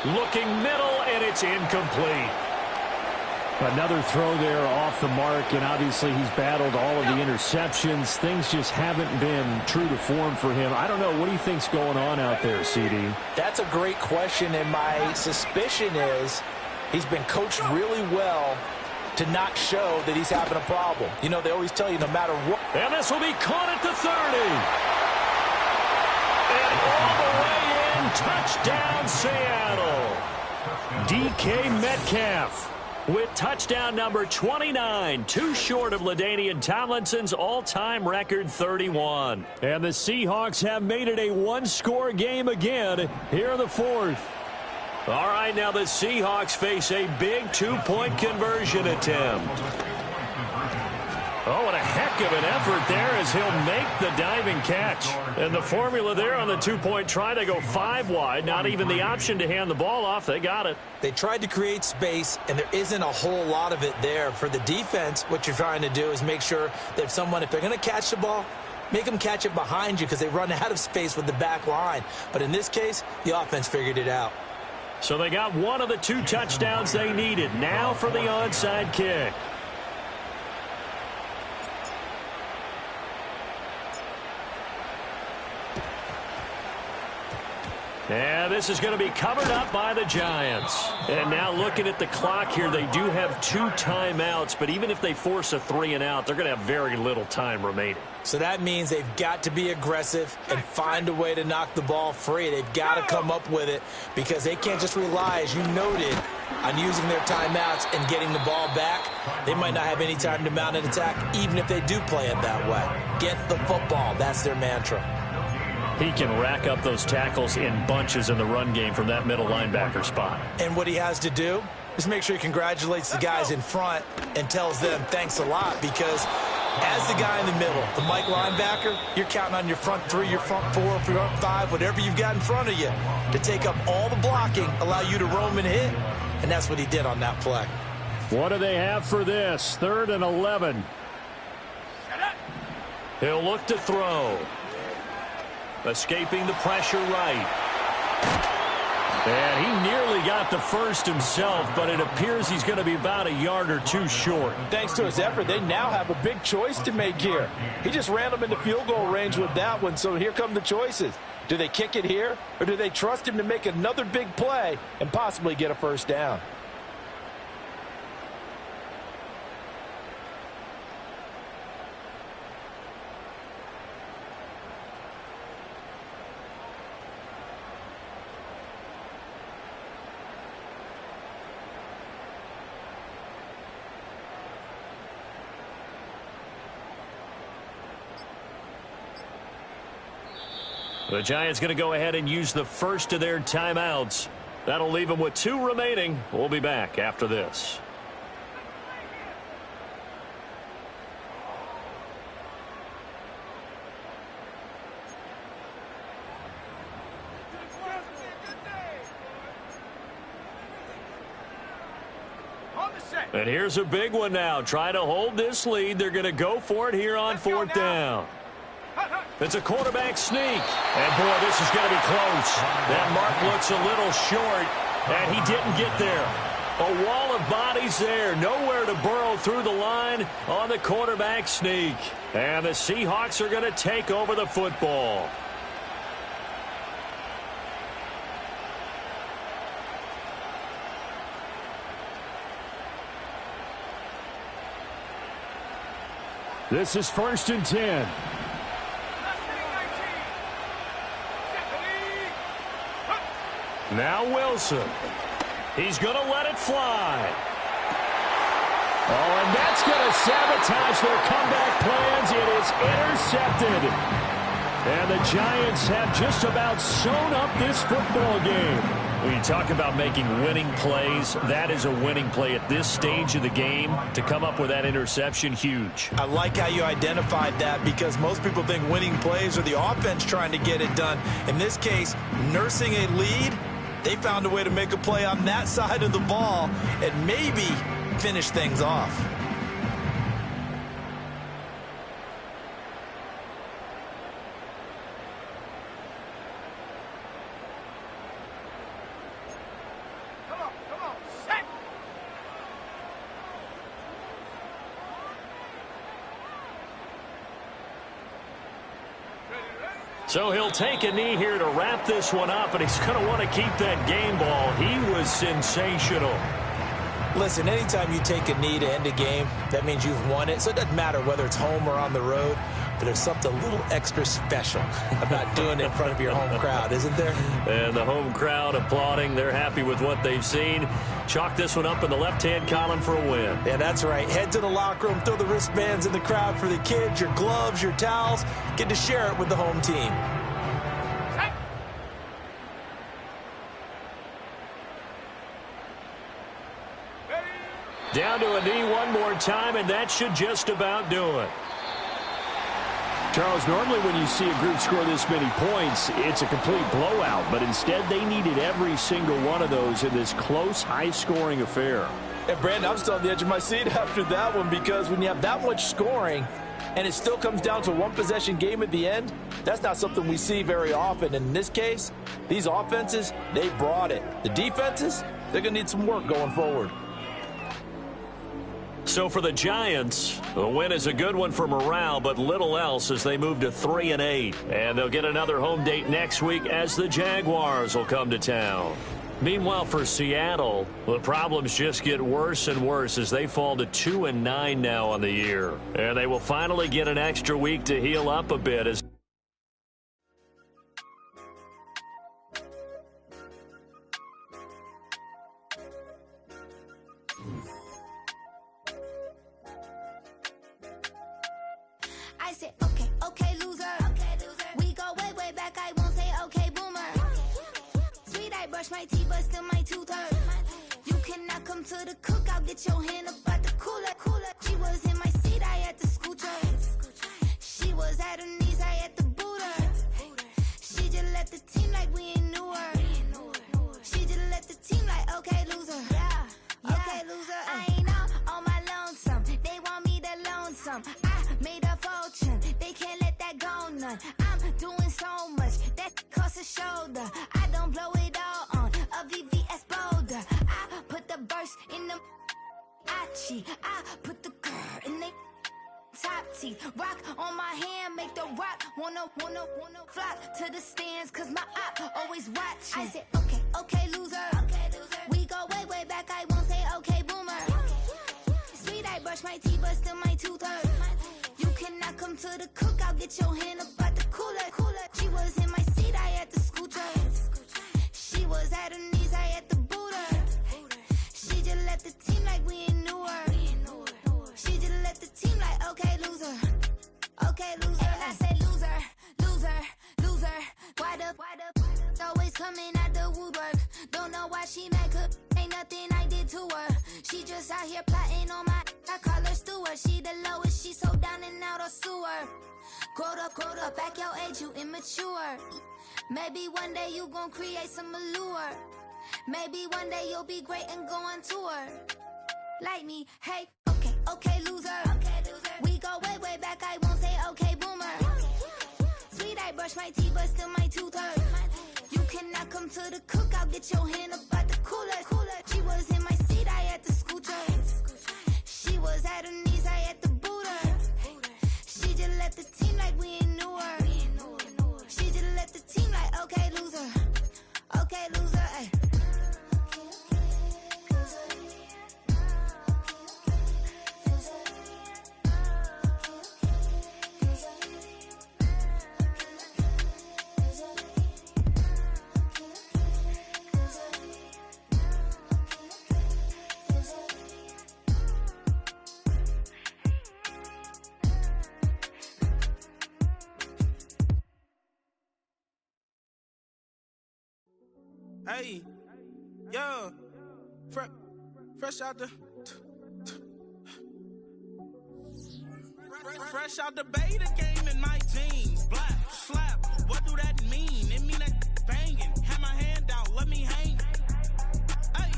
Looking middle, and it's incomplete. Another throw there off the mark, and obviously he's battled all of the interceptions. Things just haven't been true to form for him. I don't know. What do you think's going on out there, CD? That's a great question, and my suspicion is he's been coached really well to not show that he's having a problem. You know, they always tell you no matter what. And this will be caught at the 30. And all the way in, touchdown Seattle. DK Metcalf with touchdown number 29, too short of LaDainian Tomlinson's all-time record 31. And the Seahawks have made it a one-score game again here in the fourth. All right, now the Seahawks face a big two-point conversion attempt. Oh, and a heck of an effort there as he'll make the diving catch. And the formula there on the two-point try, they go 5 wide. Not even the option to hand the ball off. They got it. They tried to create space, and there isn't a whole lot of it there. For the defense, what you're trying to do is make sure that if they're going to catch the ball, make them catch it behind you because they run out of space with the back line. But in this case, the offense figured it out. So they got one of the 2 touchdowns they needed. Now for the onside kick. And this is going to be covered up by the Giants. And now looking at the clock here, they do have 2 timeouts, but even if they force a 3 and out, they're going to have very little time remaining. So that means they've got to be aggressive and find a way to knock the ball free. They've got to come up with it because they can't just rely, as you noted, on using their timeouts and getting the ball back. They might not have any time to mount an attack, even if they do play it that way. Get the football. That's their mantra. He can rack up those tackles in bunches in the run game from that middle linebacker spot. And what he has to do is make sure he congratulates the guys in front and tells them thanks a lot, because as the guy in the middle, the Mike linebacker, you're counting on your front 3, your front 4, your front 5, whatever you've got in front of you to take up all the blocking, allow you to roam and hit. And that's what he did on that play. What do they have for this? 3rd and 11. He'll look to throw. Escaping the pressure right. And he nearly got the first himself, but it appears he's going to be about a yard or two short. Thanks to his effort, they now have a big choice to make here. He just ran them into field goal range with that one, so here come the choices. Do they kick it here, or do they trust him to make another big play and possibly get a first down? The Giants going to go ahead and use the first of their timeouts. That'll leave them with 2 remaining. We'll be back after this. And here's a big one now. Trying to hold this lead. They're going to go for it here on 4th down. It's a quarterback sneak. And, boy, this is going to be close. That mark looks a little short, and he didn't get there. A wall of bodies there. Nowhere to burrow through the line on the quarterback sneak. And the Seahawks are going to take over the football. This is 1st and 10. Now Wilson. He's going to let it fly. Oh, and that's going to sabotage their comeback plans. It is intercepted. And the Giants have just about sewn up this football game. When you talk about making winning plays, that is a winning play at this stage of the game. To come up with that interception, huge. I like how you identified that, because most people think winning plays are the offense trying to get it done. In this case, nursing a lead, they found a way to make a play on that side of the ball and maybe finish things off. So he'll take a knee here to wrap this one up, and he's going to want to keep that game ball. He was sensational. Listen, anytime you take a knee to end a game, that means you've won it. So it doesn't matter whether it's home or on the road, but there's something a little extra special about doing it in front of your home crowd, isn't there? And the home crowd applauding. They're happy with what they've seen. Chalk this one up in the left-hand column for a win. Yeah, that's right. Head to the locker room, throw the wristbands in the crowd for the kids, your gloves, your towels. Get to share it with the home team. Down to a knee one more time, and that should just about do it. Charles, normally when you see a group score this many points, it's a complete blowout. But instead, they needed every single one of those in this close, high-scoring affair. And, Brandon, I'm still on the edge of my seat after that one, because when you have that much scoring and it still comes down to a one-possession game at the end, that's not something we see very often. And in this case, these offenses, they brought it. The defenses, they're going to need some work going forward. So for the Giants, the win is a good one for morale, but little else as they move to 3-8. And they'll get another home date next week as the Jaguars will come to town. Meanwhile, for Seattle, the problems just get worse and worse as they fall to 2-9 now on the year. And they will finally get an extra week to heal up a bit as I said, okay, loser. We go way back, I won't say okay, boomer. Sweet, I brush my teeth, but still my tooth hurt. You cannot come to the cookout, get your hand up at the cooler. She was in my seat, I had to scoot her. She was at her knees, I had to boot her. She just left the team like we ain't knew her. She just left the team like, okay, loser. Okay, loser. I ain't on my lonesome. They want me to loan some. I made a fortune. They can't let that go none. I'm doing so much that costs a shoulder. I don't blow it all on a Versace. I put the girl in they top teeth. Rock on my hand, make the rock wanna flock to the stands, cause my op always watching. I said, okay, loser. We go way back, I won't say okay, boomer. Sweet, I brush my teeth, but still my tooth hurt. You cannot come to the cookout, get your hand up at the cooler. She was in my seat, I had to scoot her. She was at her knees, I had to boot her. She just left the team like we ain't knew her. She just left the team like, okay, loser. Okay, loser. And I say loser. Why the always coming out the woodwork? Don't know why she mad, cause ain't nothing I did to her. She just out here plotting on my, I call her steward. She the lowest, she so down and out of sewer. Quote up, back your age, you immature. Maybe one day you gon' create some allure. Maybe one day you'll be great and go on tour. Like me, hey, okay, loser. We go way back, I won't say okay, boomer. Sweet, I brush my teeth, but still my tooth hurt. You cannot come to the cookout, get your hand up at the cooler. She was in my seat, I had to scoot her. She was at her knees, I had to boot her. She just left the team like we ain't knew her. She just left the team like, okay, loser. Okay, loser, ay. Hey, yo, fresh out the beta game in my jeans. Black, slap, what do that mean? It mean that banging. Have my hand out, let me hang. Hey,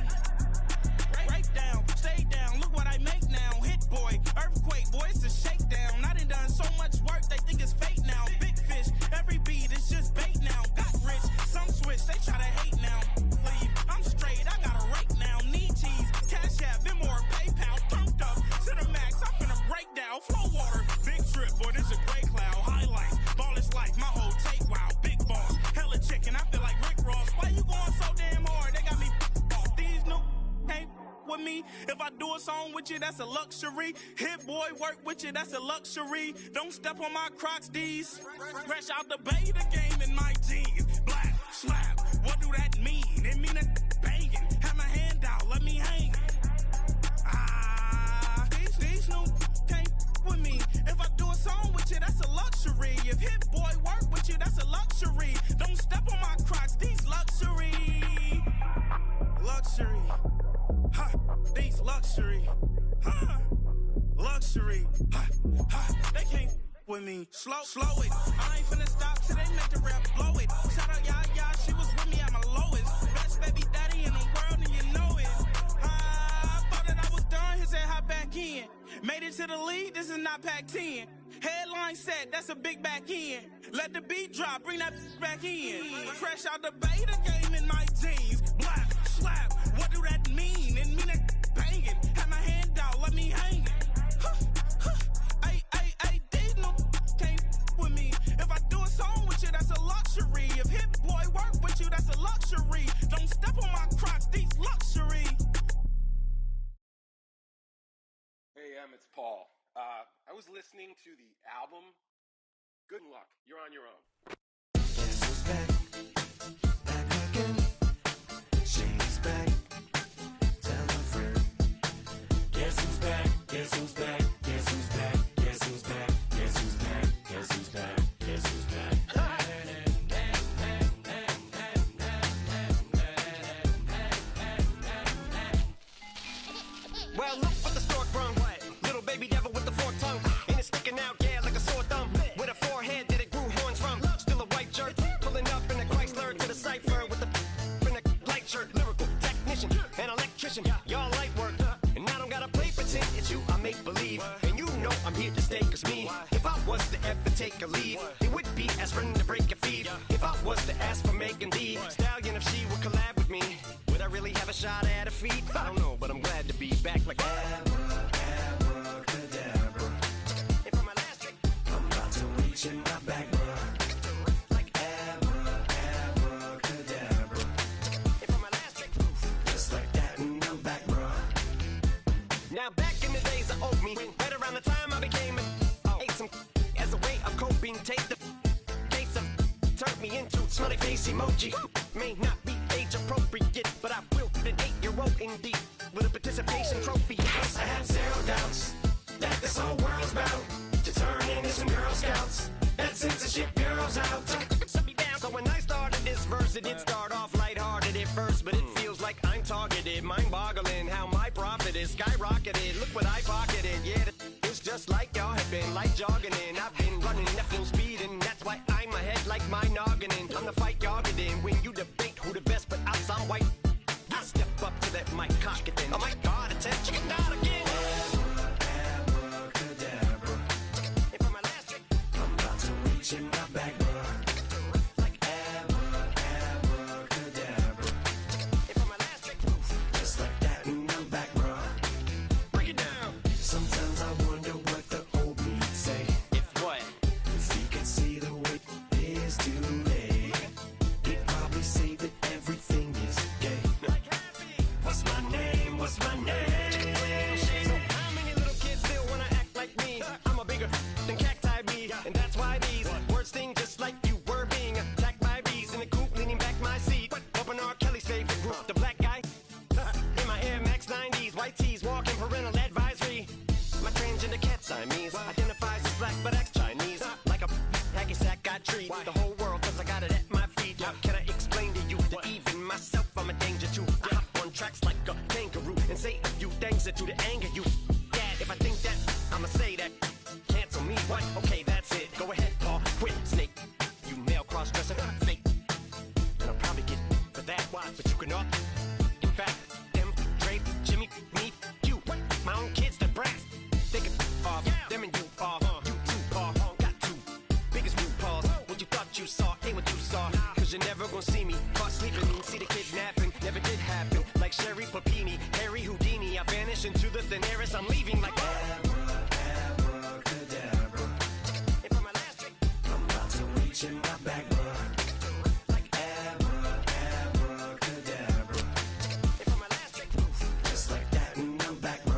break down, stay down, look what I make now. Hit boy, earthquake, boy, it's a shakedown. I done so much work, they think it's fake now. Big fish, every beat is just bait now. Got rich, some switch, they try to hate now. Leave, I'm straight, I got a rake now. Need cheese, cash app, Venmo, PayPal. Turned up to the max, I'm finna break down. Flow water, big trip, boy, this a gray cloud. Highlights, ball is life, my whole take, wow. Big boss, hella chicken, I feel like Rick Ross. Why you going so damn hard? They got me off. These new ain't with me. If I do a song with you, that's a luxury. Hit boy, work with you, that's a luxury. Don't step on my Crocs, these. Fresh out the beta game in my jeans. Black, slap, what do that mean? It mean that banging. Have my hand out, let me hang. These new can't with me. If I do a song with you, that's a luxury. If Hit Boy work with you, that's a luxury. Don't step on my Crocs, these luxury. Luxury. Ha, these luxury. Ha, luxury. Ha, ha, they can't with me. Slow it. I ain't finna stop till they make the rap blow it. Shout out Yaya, she was with me at my lowest. Best baby daddy in the world and you know it. I thought that I was done, he said hop back in. Made it to the league, this is not Pac-10. Headline set, that's a big back end. Let the beat drop, bring that back in. Fresh out the beta game in my jeans. Black, slap, what do that mean? It mean that banging. Have my hand out, let me hang it. These no can't with me. If I do a song with you, that's a luxury. If Hit Boy work with you, that's a luxury. Don't step on my Crocs, these luxury. Hey, it's Paul. I was listening to the album. Good luck. You're on your own. Guess who's back? Back again. She's back. Tell a friend. Guess who's back? Guess who's back? Guess who's back? Guess who's back? Guess who's back? Guess who's back? Guess who's back? Well, look what the stork brung. Little baby devil with the forked tongue. And it's sticking out, yeah, like a sore thumb. With a forehead that it grew horns from. Still a white jerk. Pulling up in a Chrysler to the cypher with a in a light shirt. Lyrical technician, an electrician. Y'all light work. And I don't gotta play pretend. It's you I make believe. And you know I'm here to stay, cause me. If I was to ever take a leave, it would be aspirin to break your feet. If I was to ask for Megan Thee Stallion, if she would collab with me, would I really have a shot at her feet? I don't know, but I'm glad to be back like that. emoji. May not be age appropriate, but I will fit an 8-year-old indeed with a participation trophy. I have zero doubts that this whole world's about to turn into some Girl Scouts and censorship girls out. So when I started this verse, it did start off lighthearted at first, but it feels like I'm targeted. Mind-boggling how my profit is skyrocketed. Look what I pocketed. Yeah, it's just like y'all have been, like jogging in. I've been running at full speed, and that's why I'm ahead like my noggin. I'm the fight y'all get in when you debate who the best, but I'm some white. I step up to that mic, cock it then. Oh my God, attention, chicken out again. Abracadabra. And for my last trick, I'm about to reach in my bag, bruh. Like abracadabra. and for my last trick, Just like that, and I'm back, bruh. break it down. Sometimes I wonder what the old me say. If what? If he could see the way it is today, he'd probably say that everything is gay. What's my name? What's my name? So how many little kids still wanna act like me? I'm a bigger than cacti bee, and that's why these words sting just like you were being attacked by bees in the coop, leaning back my seat. Open R. Kelly's favorite group, the black guy. In my Air Max 90s, white tees, walking parental advisory. My transgender cat Siamese identifies as black but acts Chinese. Like a hacky sack, I treat the whole world cause I got it at my feet. How can I explain to you that even myself I'm a danger to? I hop on tracks like a kangaroo and say a few things that do to anger you. Dad, if I think that, I'ma say that. Cancel me, what? Okay, that's it. Go ahead, Paul, quit, snake. You male cross-dresser, fake. And I'll probably get for that, but you cannot. In fact, them, Dre, Jimmy, me, you, my own kids, the brass. They can off, them and you off. You too, Paul, got two biggest root paws. What you thought you saw ain't what you saw. Cause you're never gonna see me caught sleeping. See the kidnapping, never did happen. Like Sherry Papini, Harry Houdini. I vanish into the thin air as I'm leaving like Abracadabra. And for my last trick, I'm about to reach in my bag, bruh. like Abracadabra. and for my last trick, Just like that, and I'm back, bruh.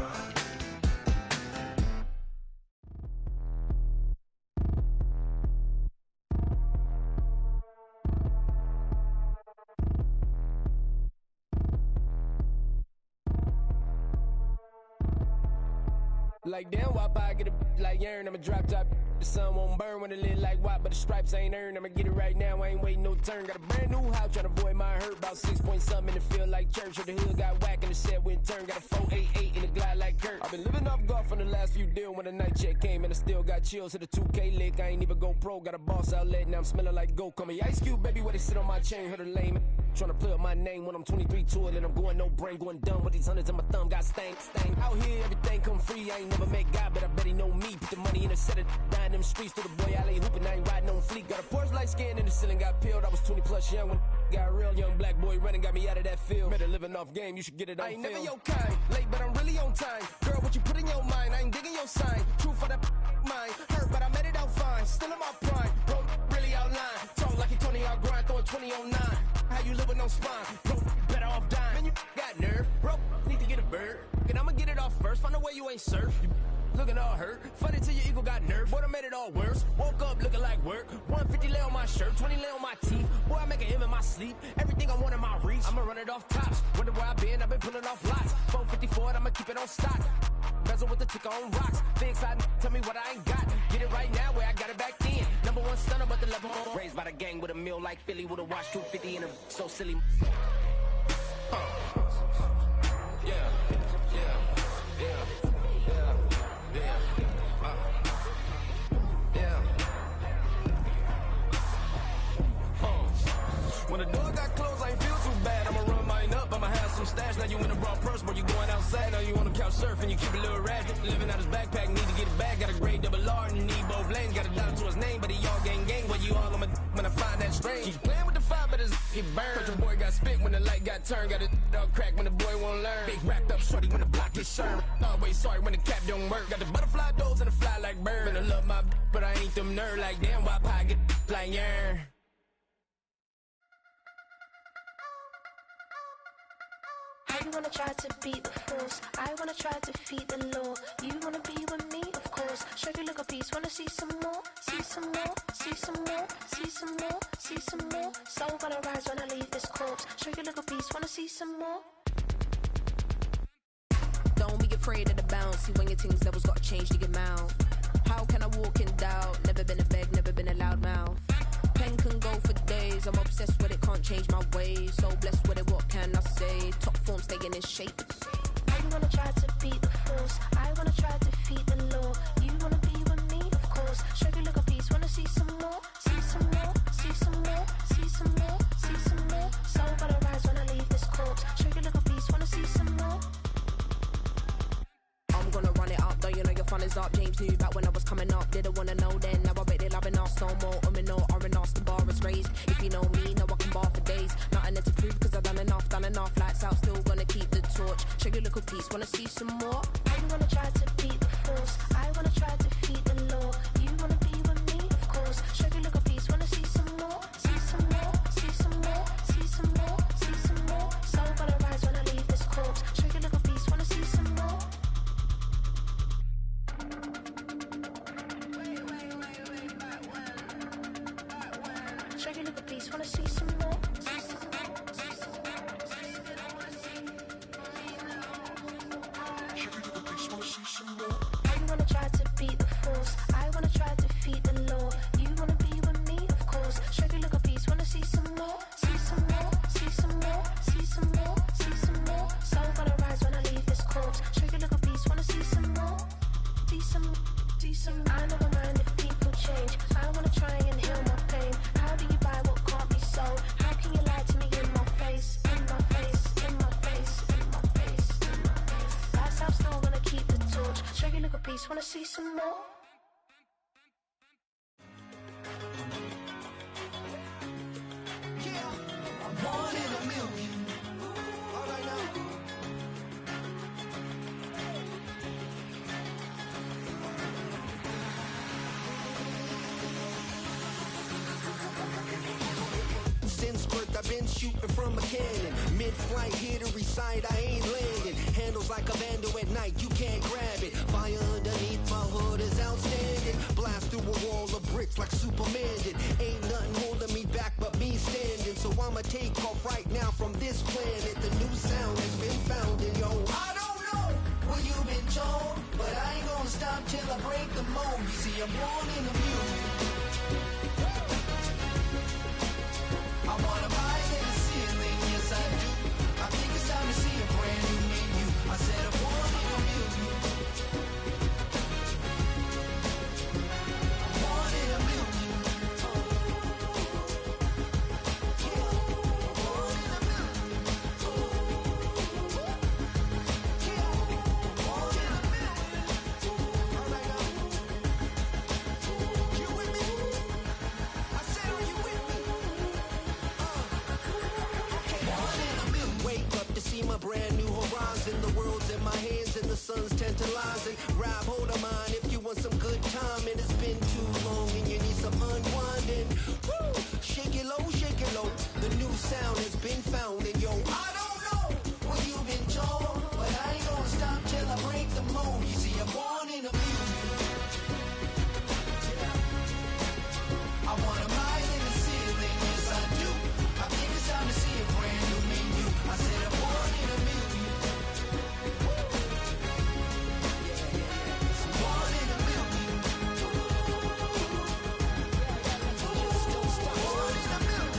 Like damn, why I get a like urn? I'ma drop top. The sun won't burn when it lit like white, but the stripes ain't earned. I'ma get it right now, I ain't waiting no turn. Got a brand new house, tryna avoid my hurt. About 6 point something in the field like church. Or the hood got whack and the set went turn. Got a 488 in the glide like Kurt. I've been living off golf on the last few deals. When the night check came and I still got chills. Hit a 2K lick, I ain't even go pro. Got a boss outlet, now I'm smelling like goat. Call me Ice Cube, baby, where they sit on my chain. Heard a lame tryna play up my name when I'm 23 to it. And I'm going no brain, going dumb with these hundreds in my thumb. Got stank. Out here, everything come free. I ain't never met God, but I bet he know me. Put the money in a set of dying them streets to the boy alley hooping. I ain't riding on fleek. Got a Porsche light skin in the ceiling, got peeled. I was 20 plus young when got a real young black boy running, got me out of that field. Better living off game, you should get it on film. I ain't never your kind, late but I'm really on time. Girl, what you put in your mind, I ain't digging your sign. True for that mind, hurt but I made it out fine. Still in my prime, bro, really outline. Talk like he Tony out grind, throwing 20 on 9. How you live with no spine, bro, better off dying. Man, you got nerve, bro, need to get a bird. And I'ma get it off first, find a way you ain't surf. You looking all hurt, funny till your ego got nerve. Boy, I made it all worse, woke up looking like work. 150 lay on my shirt, 20 lay on my teeth. Boy, I make an M in my sleep, everything I want in my reach. I'ma run it off tops, wonder where I been, I've been pulling off lots. 454, I'ma keep it on stock. Bezel with the ticker on rocks. Big side, tell me what I ain't got. Get it right now where I got it back then. Number one stunner, but the level more. Raised by the gang with a meal like Philly with a watch 250 and a so silly. When the door got closed, I ain't feel too bad. I'ma run mine up, I'ma have some stash. Now you in a raw purse, but you going outside. Now you on the couch surfing, you keep a little rash. Living out his backpack, need to get it back. Got a grade double R and you need both lanes. Got a dollar to his name, but he all gang. Where you all on my when I find that strange. Keep playing with the fire, but his get burned. But your boy got spit when the light got turned. Got a dog crack when the boy won't learn. Big wrapped up shorty when the block gets served. Always sorry when the cap don't work. Got the butterfly doors and the fly like bird. And I love my but I ain't them nerd like damn. Why pie get like yarn? I wanna try to beat the force. I wanna try to defeat the law. You wanna be with me, of course. course. Show you look a piece, wanna see some more? See some more, see some more, see some more, see some more. Soul gonna rise when I leave this corpse. Show you look a piece, wanna see some more? Don't be afraid of the bounce. See when your things levels gotta change to your mouth. How can I walk in doubt? Never been a beg, never been a loud mouth. Pen can go for days. I'm obsessed with it, can't change my ways. So blessed with it, what can I say? Top form staying in shape. I wanna try to beat the force. I wanna try to defeat the law. You wanna be with me, of course. Show you look a piece, wanna see some more? See some more, see some more, see some more, see some more. Soul gonna rise when I leave this corpse. Show you look a piece, wanna see some more? I'm gonna run it up, though you know your fun is up. James knew back when I was coming up, didn't wanna know then. Now I bet they're loving us no more. No R&R's, the bar is raised. If you know me, know I can bar for days. Nothing there to prove, cause I've done enough. Lights out, still gonna keep the torch. Show you little piece, wanna see some more? I wanna try to beat the force. I wanna try to defeat the law. You wanna be with me, of course. Show you look a piece, wanna see some more? See some more, see some more, see some more, see some more. Soul gonna rise when I leave this corpse. Show you look a piece, wanna see some more? Show you look a piece, wanna see some more? I wanna try to beat the force. I wanna try to defeat the law. You wanna be with me, of course. Show you look a piece, wanna see some more? See some more, see some more, see some more, see some more. Soul gonna rise when I leave this corpse. Show you look a piece, wanna see some more? See some, see some. I never mind if people change. I wanna try and heal my pain. How do you buy what can't be sold? How can you lie to me in my face? In my face, in my face, in my face, in my face. That's how I'm still gonna keep the torch. Show you look a piece, wanna see some more? Yeah, I'm one in a million. All right now. Since birth I've been shooting from a cannon. Mid-flight here to recite, I ain't landing. Handles like a vandal at night, you can't grab it. Fire underneath my hood is outstanding. Blast through a wall of bricks like Superman did. Ain't nothing holding me back but me standing. So I'ma take off right now from this planet. The new sound has been found in yo. I don't know what you've been told, but I ain't gonna stop till I break the mold. You see, I'm born in the music. I wanna rise in the ceiling, yes I do. I think it's time to see a brand new menu. I said I'm one in a million. I'm one in a million. My brand new horizon, the world's in my hands and the sun's tantalizing. Grab hold of mine if you want some good time, and it's been too long and you need some unwinding. Woo! Shake it low, the new sound has been found, and yo, I don't know what you've been told, but I ain't gonna stop till I break the mold. You see, I'm born in a million. I wanna rise in the ceiling, yes I do. I think it's time to see a brand new menu. I said I'm born in a million. Born in a million. Born in a million.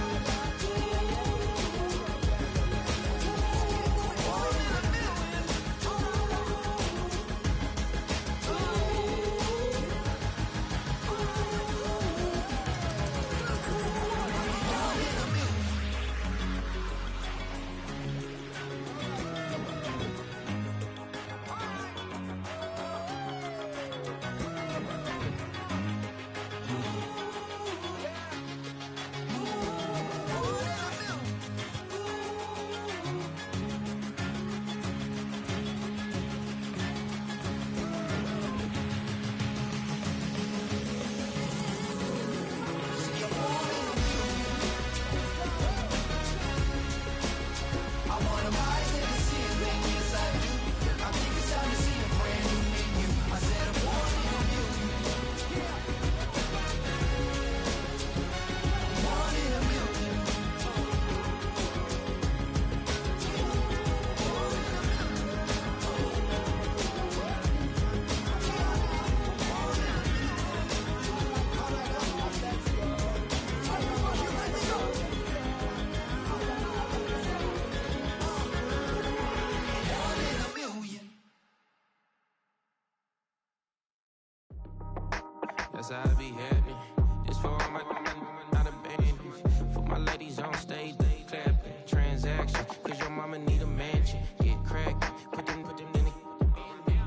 That's how I be happy. Just for all my not abandoned. For my ladies on stage, they clapping. Transaction, cause your mama need a mansion. Get cracked, put them in the.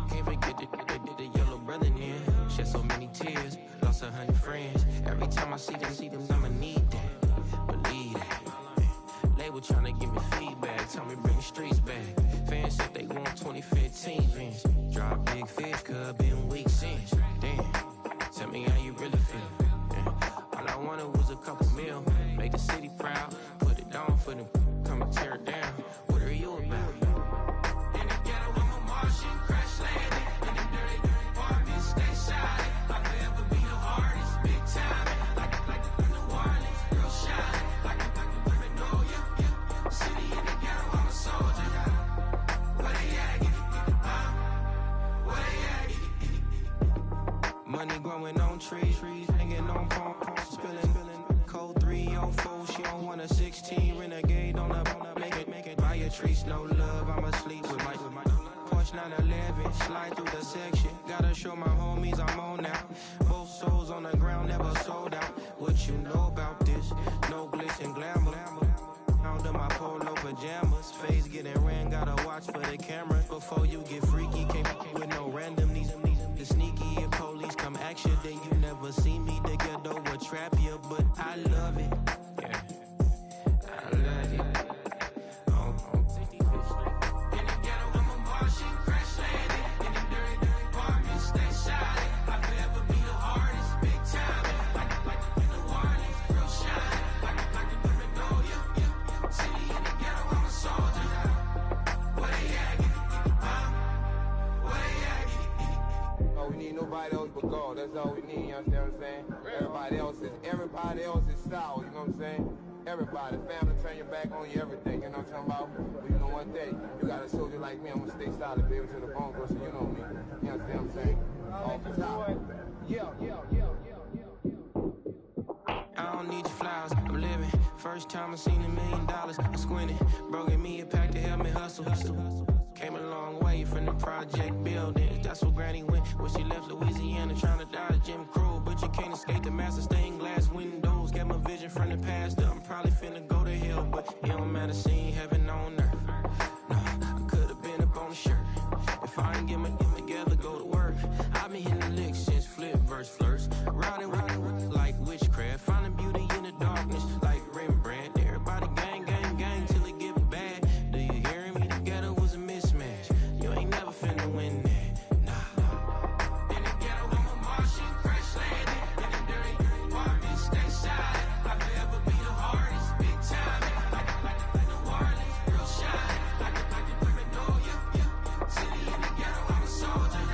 Can't forget the yellow brother near. Shed so many tears, lost 100 friends. Every time I see them, I'ma need that. Believe that. Label tryna give me feedback, tell me bring the streets back. Fans said they want 2015 Vince. Drop big fish, cuz been weak since. Damn, tell me how you really feel. Yeah. All I wanted was a couple mil, make the city proud, put it down for them, come and tear it down. What are you about? In the ghetto, I'm a Martian, crash landing. In the dirty apartments, stay shiny. I'll forever be the hardest, big time. Like the New Orleans, real shiny. Like women know you. City in the ghetto, I'm a soldier. Where they at? Where they at? Money growing on trees, hanging on palm, spilling. Code 304, she don't want a 16. Renegade on the make it. Buy a trees, no love, I'm asleep with my Porsche 911, slide through the section. Gotta show my homies I'm on now. Both souls on the ground, never sold out. What you know about this? No glitz and glamour. Under my polo pajamas, face getting ran, gotta watch for the cameras. Before you get freaky, can't with no randomness. The sneaky, if police come ask you, then you never see me. The ghetto will trap you, but I love it. Yeah, I love it. In the ghetto, I'm a Martian, crash landing. In the dirty apartments, stay shiny. I forever be the hardest, big time. Like the New Orleans, real shiny. Like the women know you. City in the ghetto, I'm a soldier. Where they at? Where they at? Oh, we need nobody else but God. That's all we need, you understand what I'm saying? Everybody else is sour, you know what I'm saying? Everybody, family, turn your back on you, everything, you know what I'm talking about? But you know one day, you got a soldier like me, I'm gonna stay solid, baby, to the bone, so you know me. You understand what I'm saying? Off the top. Yeah. I don't need your flowers, I'm living. First time I seen $1 million, I squinted. Bro, give me a pack to help me hustle. Came a long way from the project buildings. That's where Granny went when she left Louisiana, trying to dodge Jim Crow. But you can't escape the master stained glass windows. Got my vision from the past, I'm probably finna go to hell, but it don't matter, seeing heaven on earth. No, I could've been up on the shirt. If I ain't get my together, go to work. I've been hitting the licks since flip verse flirts. Riding like witchcraft, finding beauty in the darkness like Rembrandt. Everybody gang till it get bad. Do you hear me? The ghetto was a mismatch. You ain't never finna win that. Nah. In the ghetto, I'm a Martian, crash landing. In the dirty apartments, stay shiny. I forever be the hardest, big time. Like New Orleans, real shiny. Like the women know you. City in the ghetto, I'm a soldier.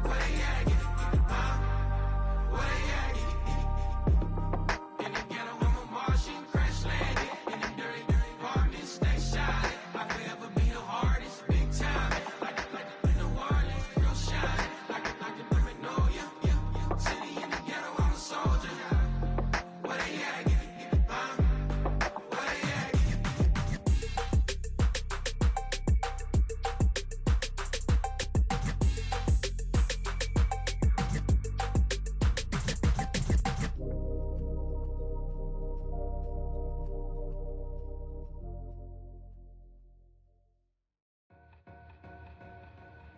Where they at? Where they at? In the ghetto, I'm a Martian, crash landing. In the dirty apartments, stay shiny. I forever be the hardest, big time. Like New Orleans, real shiny. Like the women know you. City in the ghetto, I'm a soldier. Where they at? Where they at?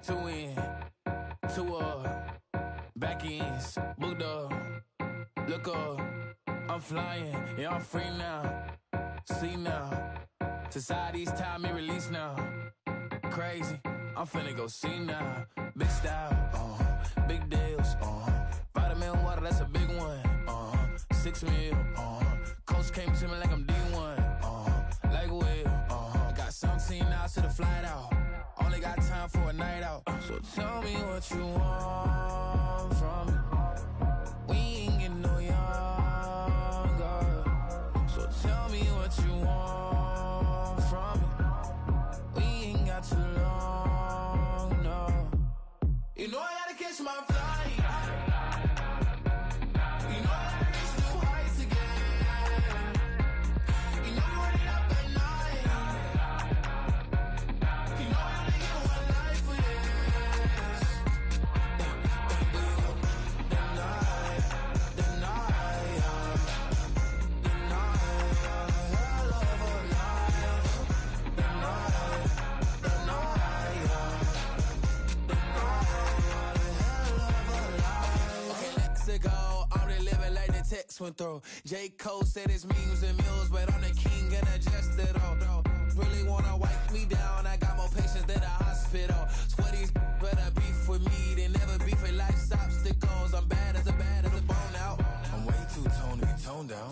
Two in, two up, back ends, booked up, look up, I'm flying, yeah, I'm free now, see now, society's time me release now, crazy, I'm finna go see now, big style, big deals, vitamin water, that's a big one, 6 mil, coach came to me like I'm D1, like Will, I got 17 hours to the flight out. Only got time for a night out. So tell me what you want from me. We ain't getting no younger. So tell me what you want from me. We ain't got too long, no. You know I gotta catch my flight. You know I gotta reach new heights again. You know you running up at night. You know I gotta get one life for this. twin throw. J. Cole said it's millions and mills, but I'm the king and I just it all. Really wanna wipe me down, I got more patience than a hospital. Sweaty better beef with me than never beef with life's obstacles. I'm bad as a bone out. I'm way too toned to be toned down.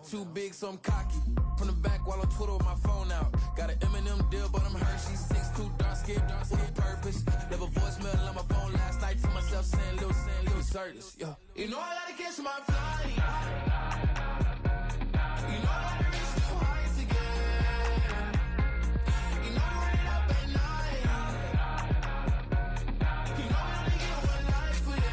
Too big, so I'm cocky. From the back while on Twitter with my phone out. Got an Eminem deal, but I'm Hershey. 6'2", dark skin, with a purpose. Never voicemail on my phone last night to myself saying Lil Curtis. Yeah. You know I gotta catch my flight. You know I gotta reach new heights again. You know I run it up at night. You know I only get one life for this.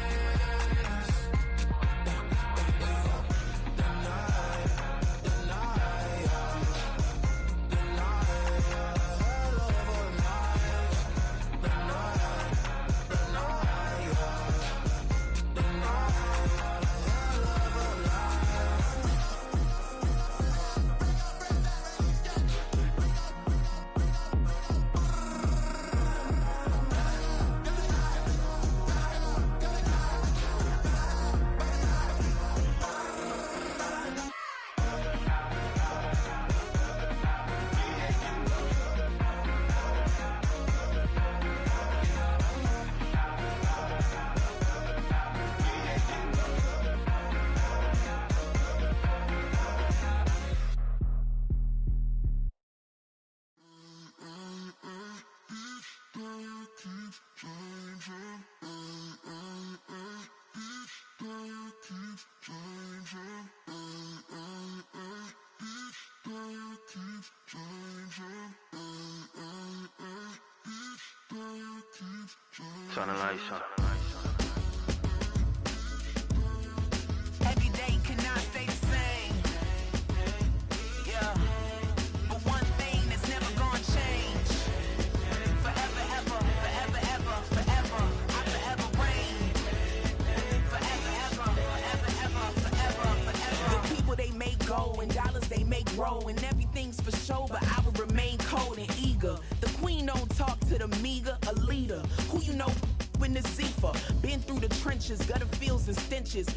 Turn the lights on. Every day cannot stay the same. Yeah. But one thing that's never gonna change. Forever, ever, forever, ever, forever. I forever reign. Forever, ever, forever, ever, forever, forever. The people they make go and dollars they make grow and everything's for show, but I will remain cold and eager. The queen don't talk to the meager, a leader. Who you know in the Zephyr? Been through the trenches, gutter fields and stenches.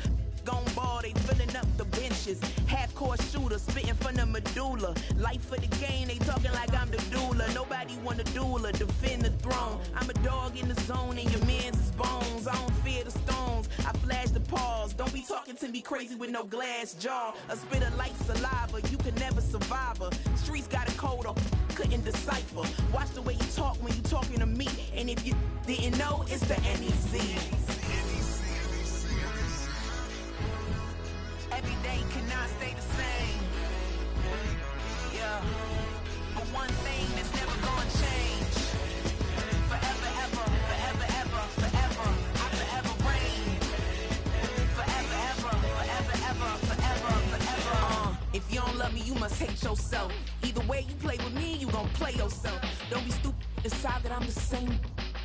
Gone ball, they filling up the benches. Half-court shooter, spitting from the medulla. Life for the game, they talking like I'm the doula. Nobody want a doula, defend the throne. I'm a dog in the zone and your man's is bones. I don't fear the stones, I flash the paws. Don't be talking to me crazy with no glass jaw. A spit of light saliva, you can never survive her. Streets got a code or couldn't decipher. Watch the way you talk when you talking to me. And if you didn't know, it's the NEC. Every day cannot stay the same. Yeah. But one thing that's never gonna change. Forever, ever, forever, ever, forever. I forever reign. Forever, ever, forever, ever, forever, forever. If you don't love me, you must hate yourself. Either way you play with me, you gon' play yourself. Don't be stupid, decide that I'm the same.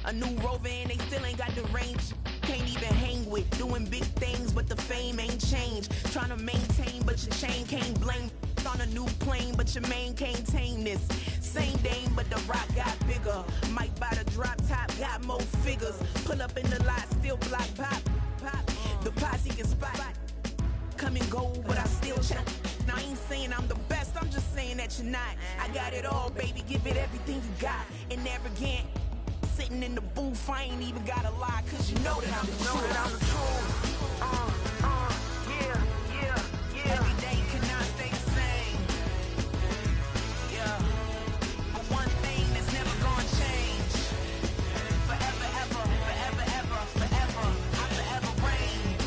A new rover and they still ain't got the range. Can't even hang with, doing big things, but the fame ain't changed. Trying to maintain, but your chain can't blame. On a new plane, but your main can't tame this. Same dame, but the rock got bigger. Might buy the drop top, got more figures. Pull up in the lot, still block pop. The posse can spot. Come and go, but I still chat. Now I ain't saying I'm the best, I'm just saying that you're not. I got it all, baby, give it everything you got. And arrogant, sitting in the booth, I ain't even gotta lie, cause you know that I'm the truth. Yeah. Every day cannot stay the same. Yeah. But one thing that's never gonna change. Forever, ever, forever, ever, forever. I forever reign.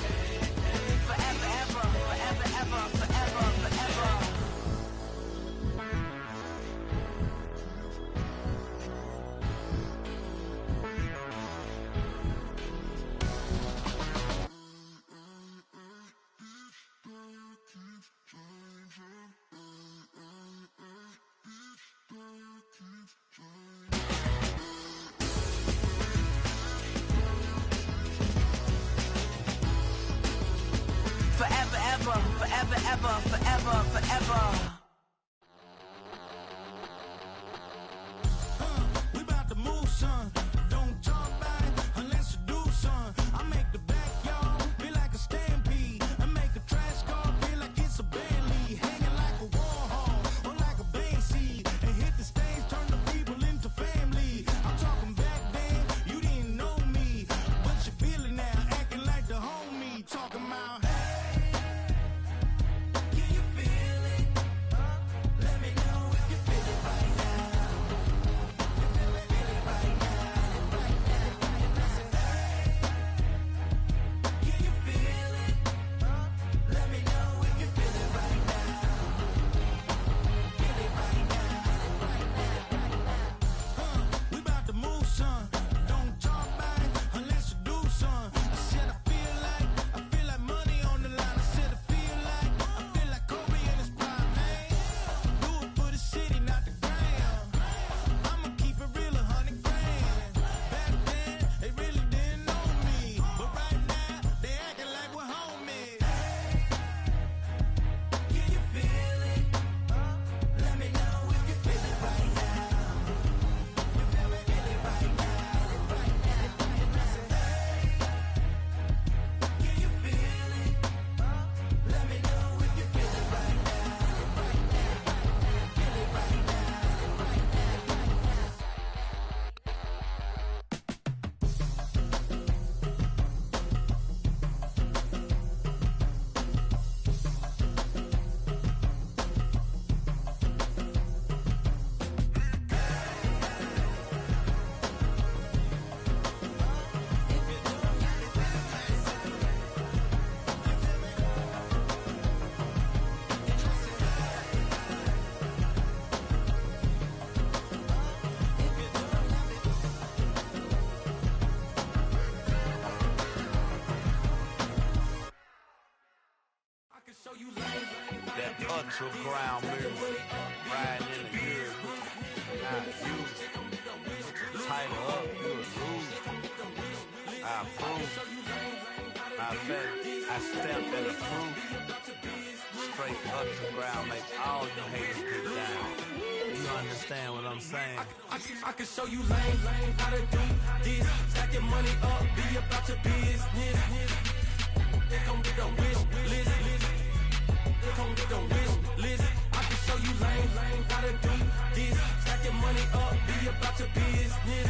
Forever, ever, forever, ever, forever, forever. Forever, ever, forever, ever, forever, forever. We about to move, son. Don't talk about it unless you do, son. I make the backyard be like a stampede. I make a trash car Underground music, riding in the years, not used. Tighten up, you would lose. I approve. I bet I stamped and approve. Straight underground, make all you haters get down. You understand what I'm saying? I can show you lame, how to do this. Stack your money up, be about your business. They come with a wish list. They come with a wish list. I can show you lame, how to do this. Stack your money up, be about your business.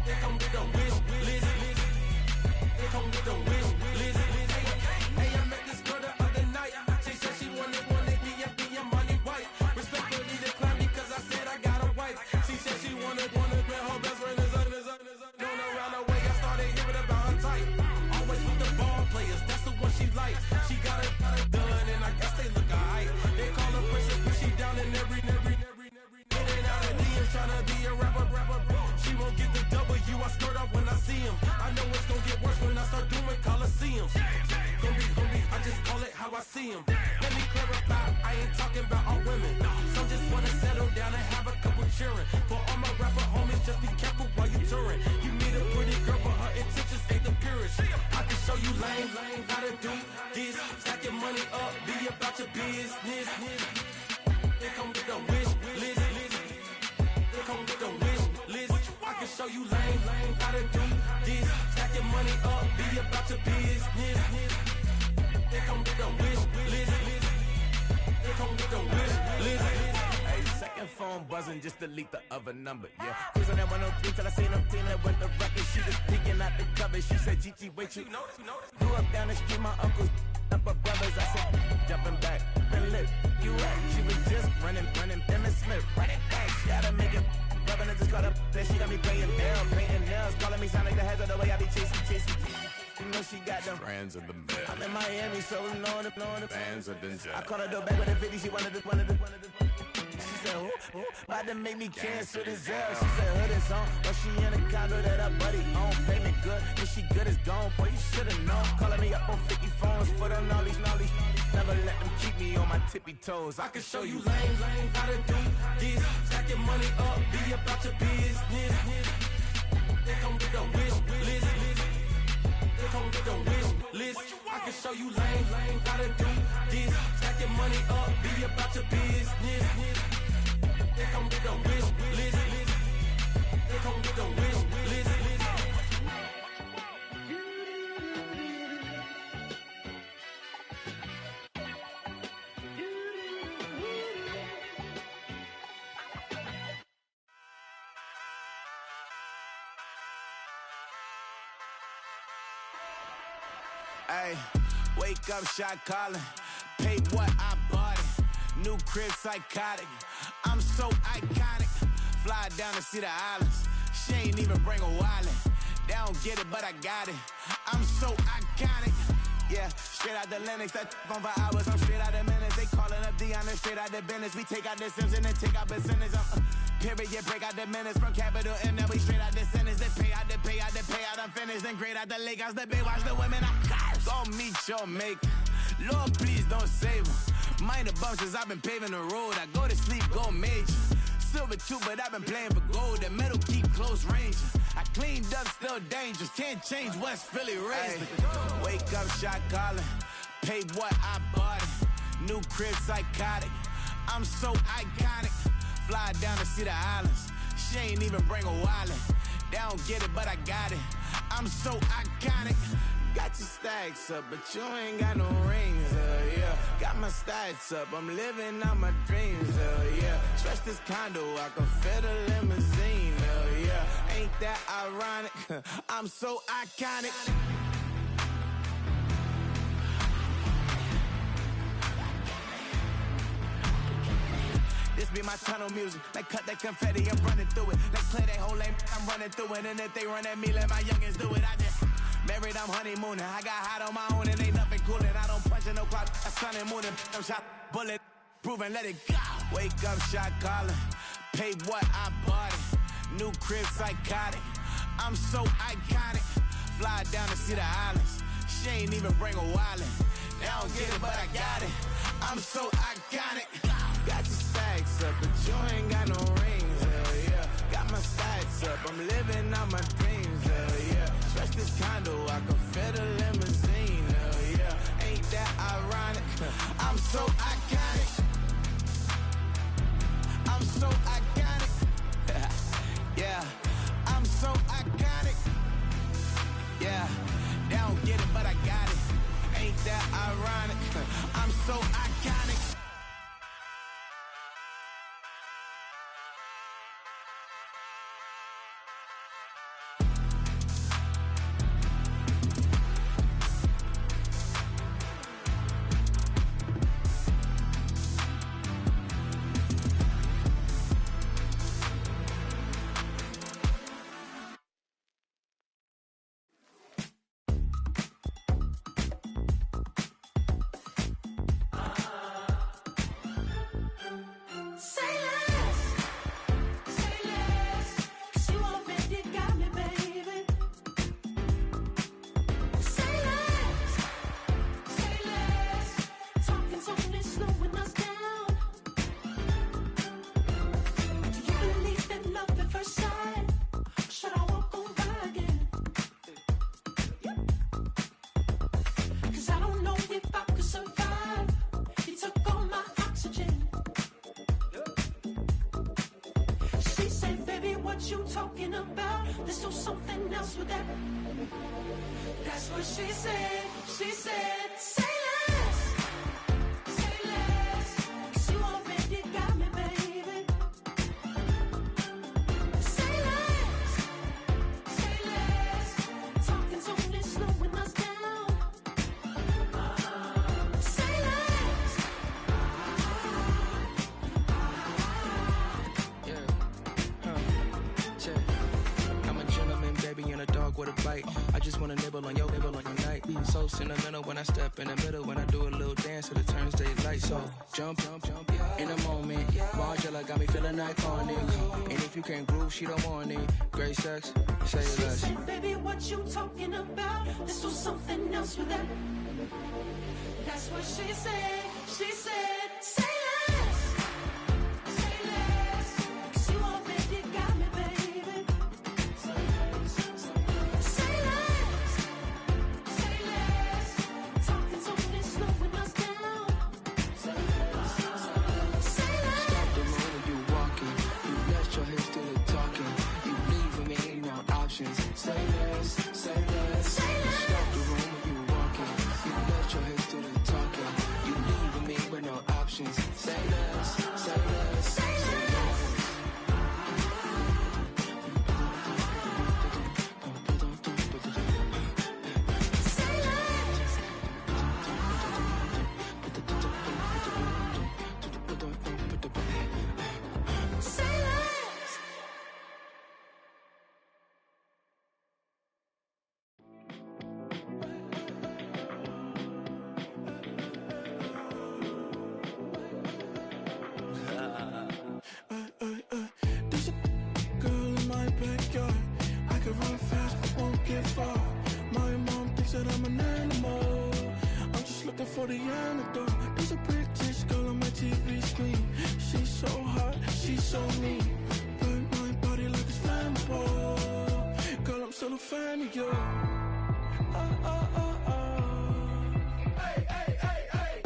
They come with a wish list. They come with a wish list. Hey, I met this girl the other night. She said she wanted be a money white. Respectfully declined because I said I got a wife. She said she wanted when her best friend is known around the way. I started hearing about her type. Always with the ball players, that's the one she likes. She got it done, and I guess they look alright. They call her princess, but she down in every. In and out of DMs, tryna be a rapper. She won't get the W, I skirt off when I see him. I know it's gonna get worse when I start doing Coliseums. Gonna be, I just call it how I see him. Let me clarify, I ain't talking about all women. Some just wanna settle down and have a couple cheering. For all my rapper homies, just be careful while you touring. You meet a pretty girl, but her intentions ain't the purest. I can show you lame, how to do this. Stack your money up, be about your business. They come with a wish list. They come with a wish list. I can show you lame, how to do this. Stack your money up, be about your business. They come with a wish list. They come with a wish list. Hey, second phone buzzing, just delete the other number, yeah. Cruising at 103 till I seen them team that went the record. She was peeking out the cover. She said, Gigi, wait, you grew up down the street, my uncles up her brothers. I said, jumping back, been lit. You at? She was just running, Emmett Smith, running back. She gotta make it. Rubbing it just caught up. Then she got me playing down, painting nails, calling me sound like the heads of the way I be chasing. You know she got them brands of the bed. I'm in Miami, so knowing the fans of the jet. I caught her door back with a 50. She wanted the. She said, who? About to make me cancel this L. She said, hood is on, but she in a condo that her buddy own. Payment good, if she good is gone. Boy, you should've known. Calling me up on 50 phones, foot on all these. Never let them keep me on my tippy toes. I can show you lame, how to do this. Stack your money up, be about your business. They come with a wish list. They come with a wish list. I can show you lame, how to do this. Stack your money up, be about your business. They come with a wish list. They come with a wish list. Ay, wake up, shot calling. Pay what I bought it. New crib, psychotic. I'm so iconic. Fly down to see the islands. She ain't even bring a wallet. They don't get it, but I got it. I'm so iconic. Yeah, straight out the Lennox. That on for hours. I'm straight out the minutes. They calling up Deanna, straight out the business. We take out the Sims and then take out percentage. Period, break out the minutes from capital M. Now we straight out the sentence. They pay out, I'm finished. Then grade out the Lakers, the Bay, watch the women. I got go meet your maker. Lord, please don't save them. Minor bumps as I've been paving the road. I go to sleep, go major. Silver too, but I've been playing for gold. The metal keep close range. I cleaned up, still dangerous. Can't change West Philly raised. Wake up, shot calling. Pay what I bought it. New crib, psychotic. I'm so iconic. Fly down to see the islands. She ain't even bring a wallet. They don't get it, but I got it. I'm so iconic. Got your stacks up, but you ain't got no rings, yeah. Got my stacks up, I'm living out my dreams, yeah. Stretch this condo, I can fit a limousine, yeah. Ain't that ironic? I'm so iconic. This be my tunnel music. Like cut that confetti, I'm running through it. Like play that whole lane, I'm running through it. And if they run at me, let my youngins do it. I just married, I'm honeymooning. I got hot on my own and ain't nothing coolin'. I don't punch in no clock, I sun and moonin'. I'm shot, bullet, proven, let it go. Wake up, shot calling. Pay what I bought it. New crib, psychotic. I'm so iconic. Fly down to see the islands. She ain't even bring a wallet. They don't get it, but I got it. I'm so iconic. Got your stacks up, but you ain't got no rings, hell yeah. Got my stacks up, I'm living out my dreams, hell yeah. Stretch this condo, I can fit a limousine, hell yeah. Ain't that ironic? I'm so iconic. I'm so iconic. Yeah, I'm so iconic. Yeah, they don't get it, but I got it. Ain't that ironic? I'm so iconic. That's what she said. She said, say less. Say less. 'Cause you already got me, baby. Say less. Say less. Talking's only slowing us down. Say less. I'm a gentleman, baby, and a dog with a bite. I just wanna nibble on your night. So sentimental when I step in the middle. When I do a little dance, till it turns daylight. So jump, in a moment. Margella got me feeling iconic. And if you can't groove, she don't want it. Great sex, say She less. said, baby, what you talking about? Let's do something else with that. That's what she said. She said, say less. Say less. 'Cause you already got me, baby. Say less. Say less. Say less. Talking's only slowing us down. Say less. Say less. Stop the room when you walking. You let your hips do the talking. You leaving me no options. Say less, say less. Say less. Stop the room when you walking. You let your hips do the talking. You leaving me with no options. Say less, say less. Say less. Say less. Say less. There's a girl in my backyard. I can run fast but won't get far. My mom thinks that I'm an animal. I'm just looking for the antidote. There's a British girl on my TV screen. She's so hot, she's so mean. Burn my body like it's flammable. Girl, I'm still a fan of you. Hey, hey, hey, hey.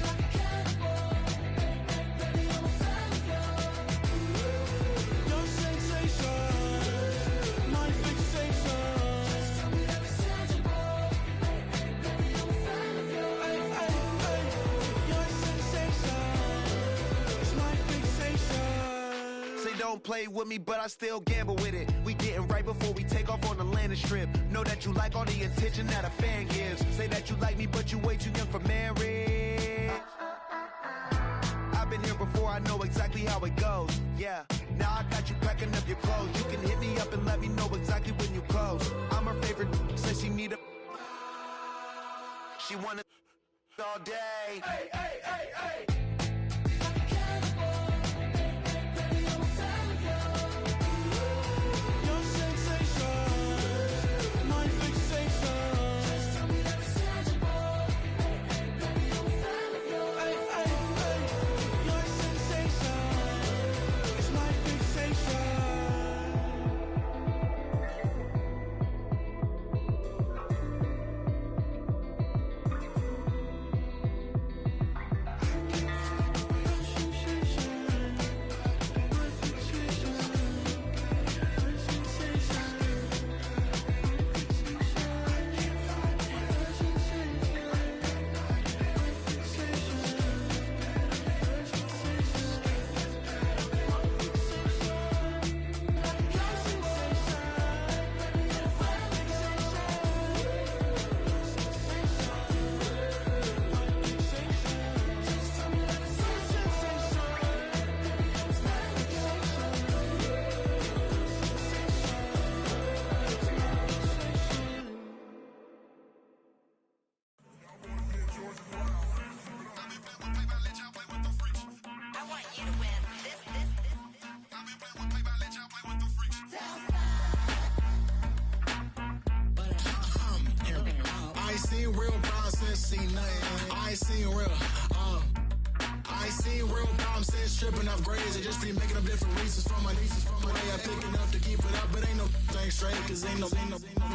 Like a cannibal. Baby, I'm a fan of yours. Your sensation, my fixation. Just tell me that it's tangible. Baby, I'm a fan of yours. Your sensation is my fixation. Say don't play with me, but I still gamble with it. We getting right before we take off on the landing strip. Know that you like all the attention that a fan gives. Say that you like me, but you way too young for marriage. I've been here before, I know exactly how it goes. Yeah, now I got you packing up your clothes. You can hit me up and let me know exactly when you close. I'm her favorite, says she need a. She wanna all day. Hey, hey, hey, hey. Like a cannibal. Baby, I'm a fan of yours. Your sensation, my fixation. Just tell me that it's tangible. Baby, I'm a fan of yours. seen real problems since seen nothing. I ain't seen real, I ain't seen real problems since stripping off grades. I just be making up different reasons for my nieces. From my way I pick enough to keep it up, but ain't no thing straight. Cause ain't no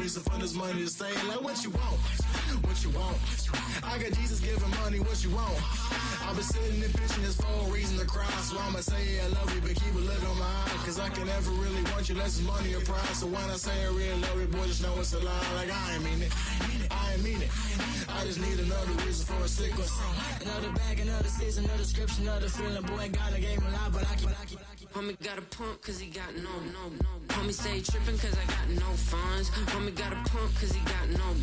reason for this money to stay. Like what you want, what you want. I got Jesus giving money, what you want. I've been sitting and pitching this for a reason to cry. So I'ma say I love you, but keep a look on my eye. Cause I can never really want you unless it's money or pride. So when I say I really love you, boy, just know it's a lie. Like I ain't mean it, I ain't mean it. I just need another reason for a sickness. Another bag, another season, another description, another feeling. Boy, God, I gave him a lot, but I keep. Homie got a pump cause he got no. Homie stay trippin' cause I got no funds. Homie got a pump cause he got no.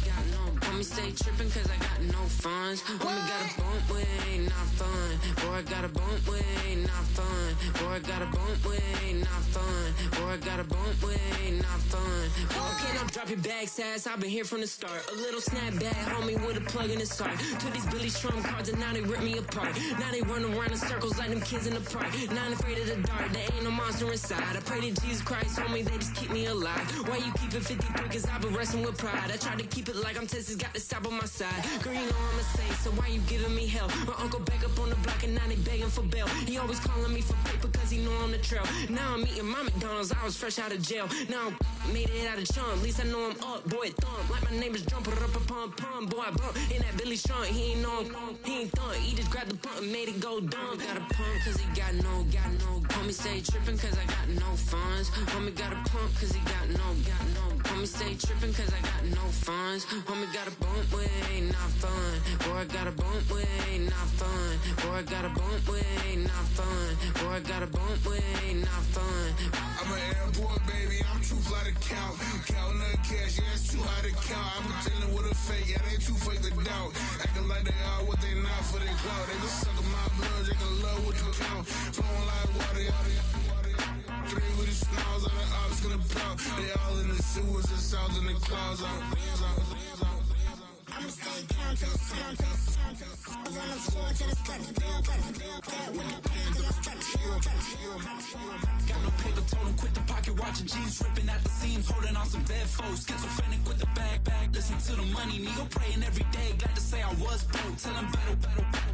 Homie stay trippin' cause I got no funds. Homie got a bump with ain't not fun. Boy, I got a bump with ain't not fun. Boy, I got a bump with ain't not fun. Boy, I got a bump with ain't not fun. Okay, now drop your bag, sass. I've been here from the start. A little snapback, homie, with a plug in his heart. Took these Billy Trump cards and now they rip me apart. Now they run around in circles like them kids in the park. Now I'm afraid of the dark. There ain't no monster inside. I pray to Jesus Christ, homie, they just keep me alive. Why you keep it 53? Cause I've been wrestling with pride. I try to keep it like I'm Texas, got the stop on my side. Girl, you know I'm a saint, so why you giving me hell? My uncle back up on the block and now they begging for bail. He always calling me for paper cause he know I'm the trail. Now I'm eating my McDonald's, I was fresh out of jail. Now I made it out of chump, at least I know I'm up. Boy, thump, like my name is Jumper, up a pump, pump. Boy, I bump in that Billy Strong, he ain't know, he ain't thump. He just grabbed the pump and made it go dumb. Got a pump cause he got no. Homie stay trippin' cause I got no funds. Homie got a pump cause he got no. Homie stay trippin' cause I got no funds. Homie got a bump with ain't not fun. Boy, I got a bump with ain't not fun. Boy, I got a bump with ain't not fun. Boy, I got a bump with ain't not fun. I'm an airport baby, I'm too fly to count. Counting the cash, yeah, it's too high to count. I'm dealing with a fake, yeah, they too fake to doubt. Acting like they are what they not for their clout. They just suckin' my blood, they can love what you count. Flowing like water, three with the smiles on the ops gonna pop. They all in the sewers and south in the clouds. I'ma stay down to the sound, to the sound, to the sound. On the floor to the steps, build, that with the band and the steps, Got no paper, told him quit the pocket watching jeans, ripping at the seams, holding on some dead foes. Schizophrenic with the bag. Listen to the money, nigga praying every day. Glad to say I was broke, tell him battle.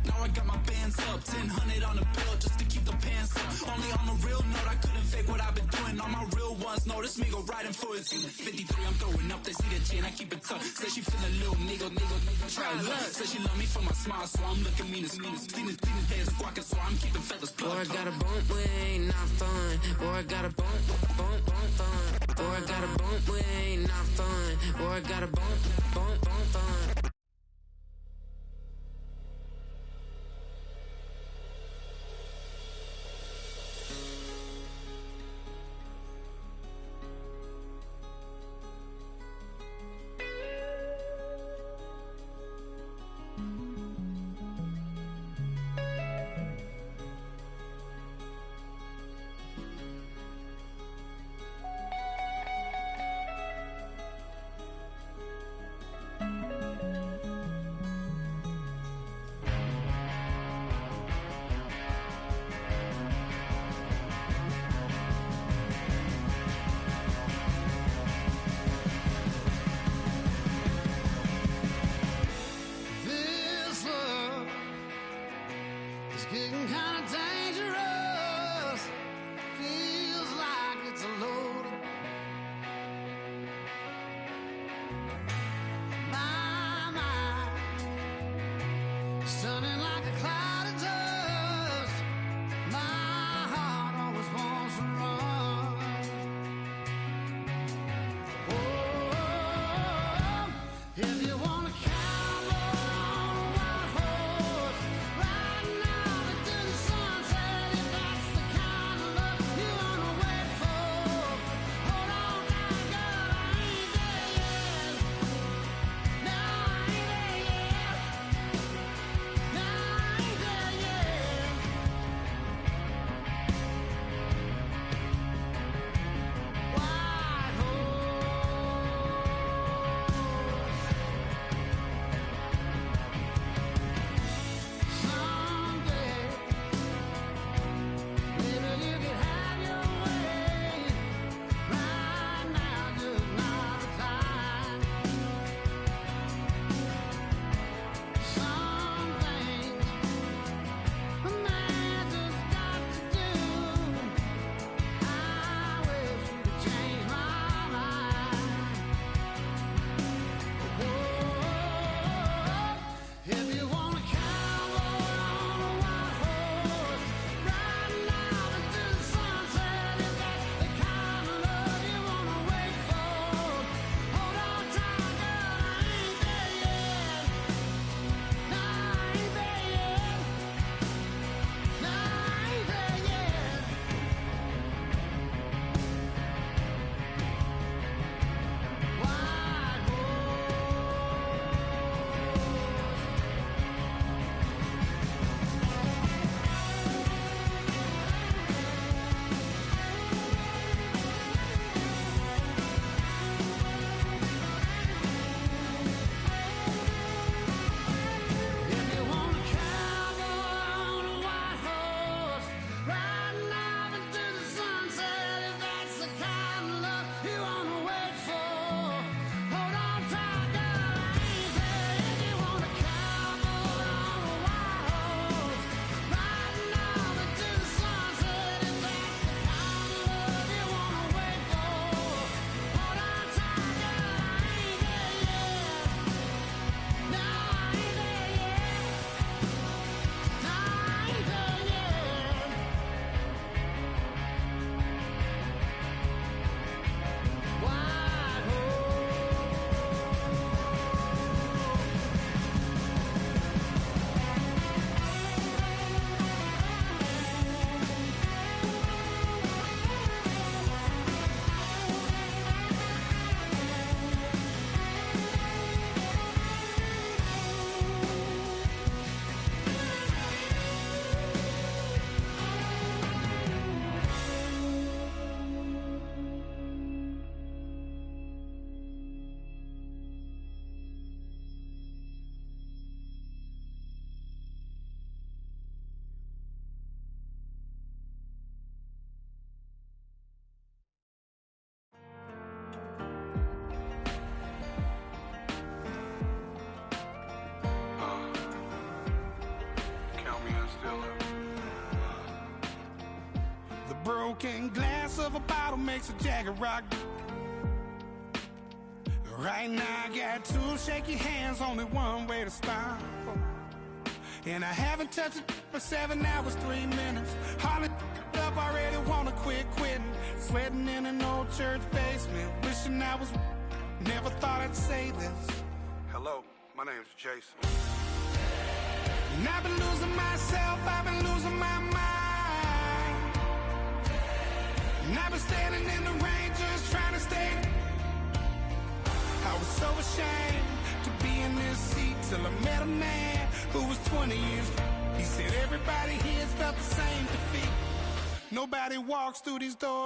Now I got my bands up, 1000 on the bill just to keep the pants up. Only on the real note, I couldn't fake what I've been doing. All my real ones know this nigga riding for his 53, I'm throwing up, they see the chain, I keep it tough. Say she feeling a little nigga, try luck. Say she love me for my smile, so I'm looking mean as Steven heads squawking, so I'm keeping feathers plucked. Boy, I got a bump with ain't not fun. Boy, I got a bump fun. Boy, I got a bump with ain't not fun. Boy, I got a bump fun. broken glass of a bottle makes a Jagger rock. Right now I got two shaky hands, only one way to stop. And I haven't touched it for 7 hours, 3 minutes. Hardly up, already wanna quitting. Sweating in an old church basement, wishing I was. Never thought I'd say this. Hello, my name's Jason. And I've been losing myself, I've been losing my mind. And I've been standing in the rain just trying to stay. I was so ashamed to be in this seat till I met a man who was 20 years. He said everybody here's felt the same defeat. Nobody walks through these doors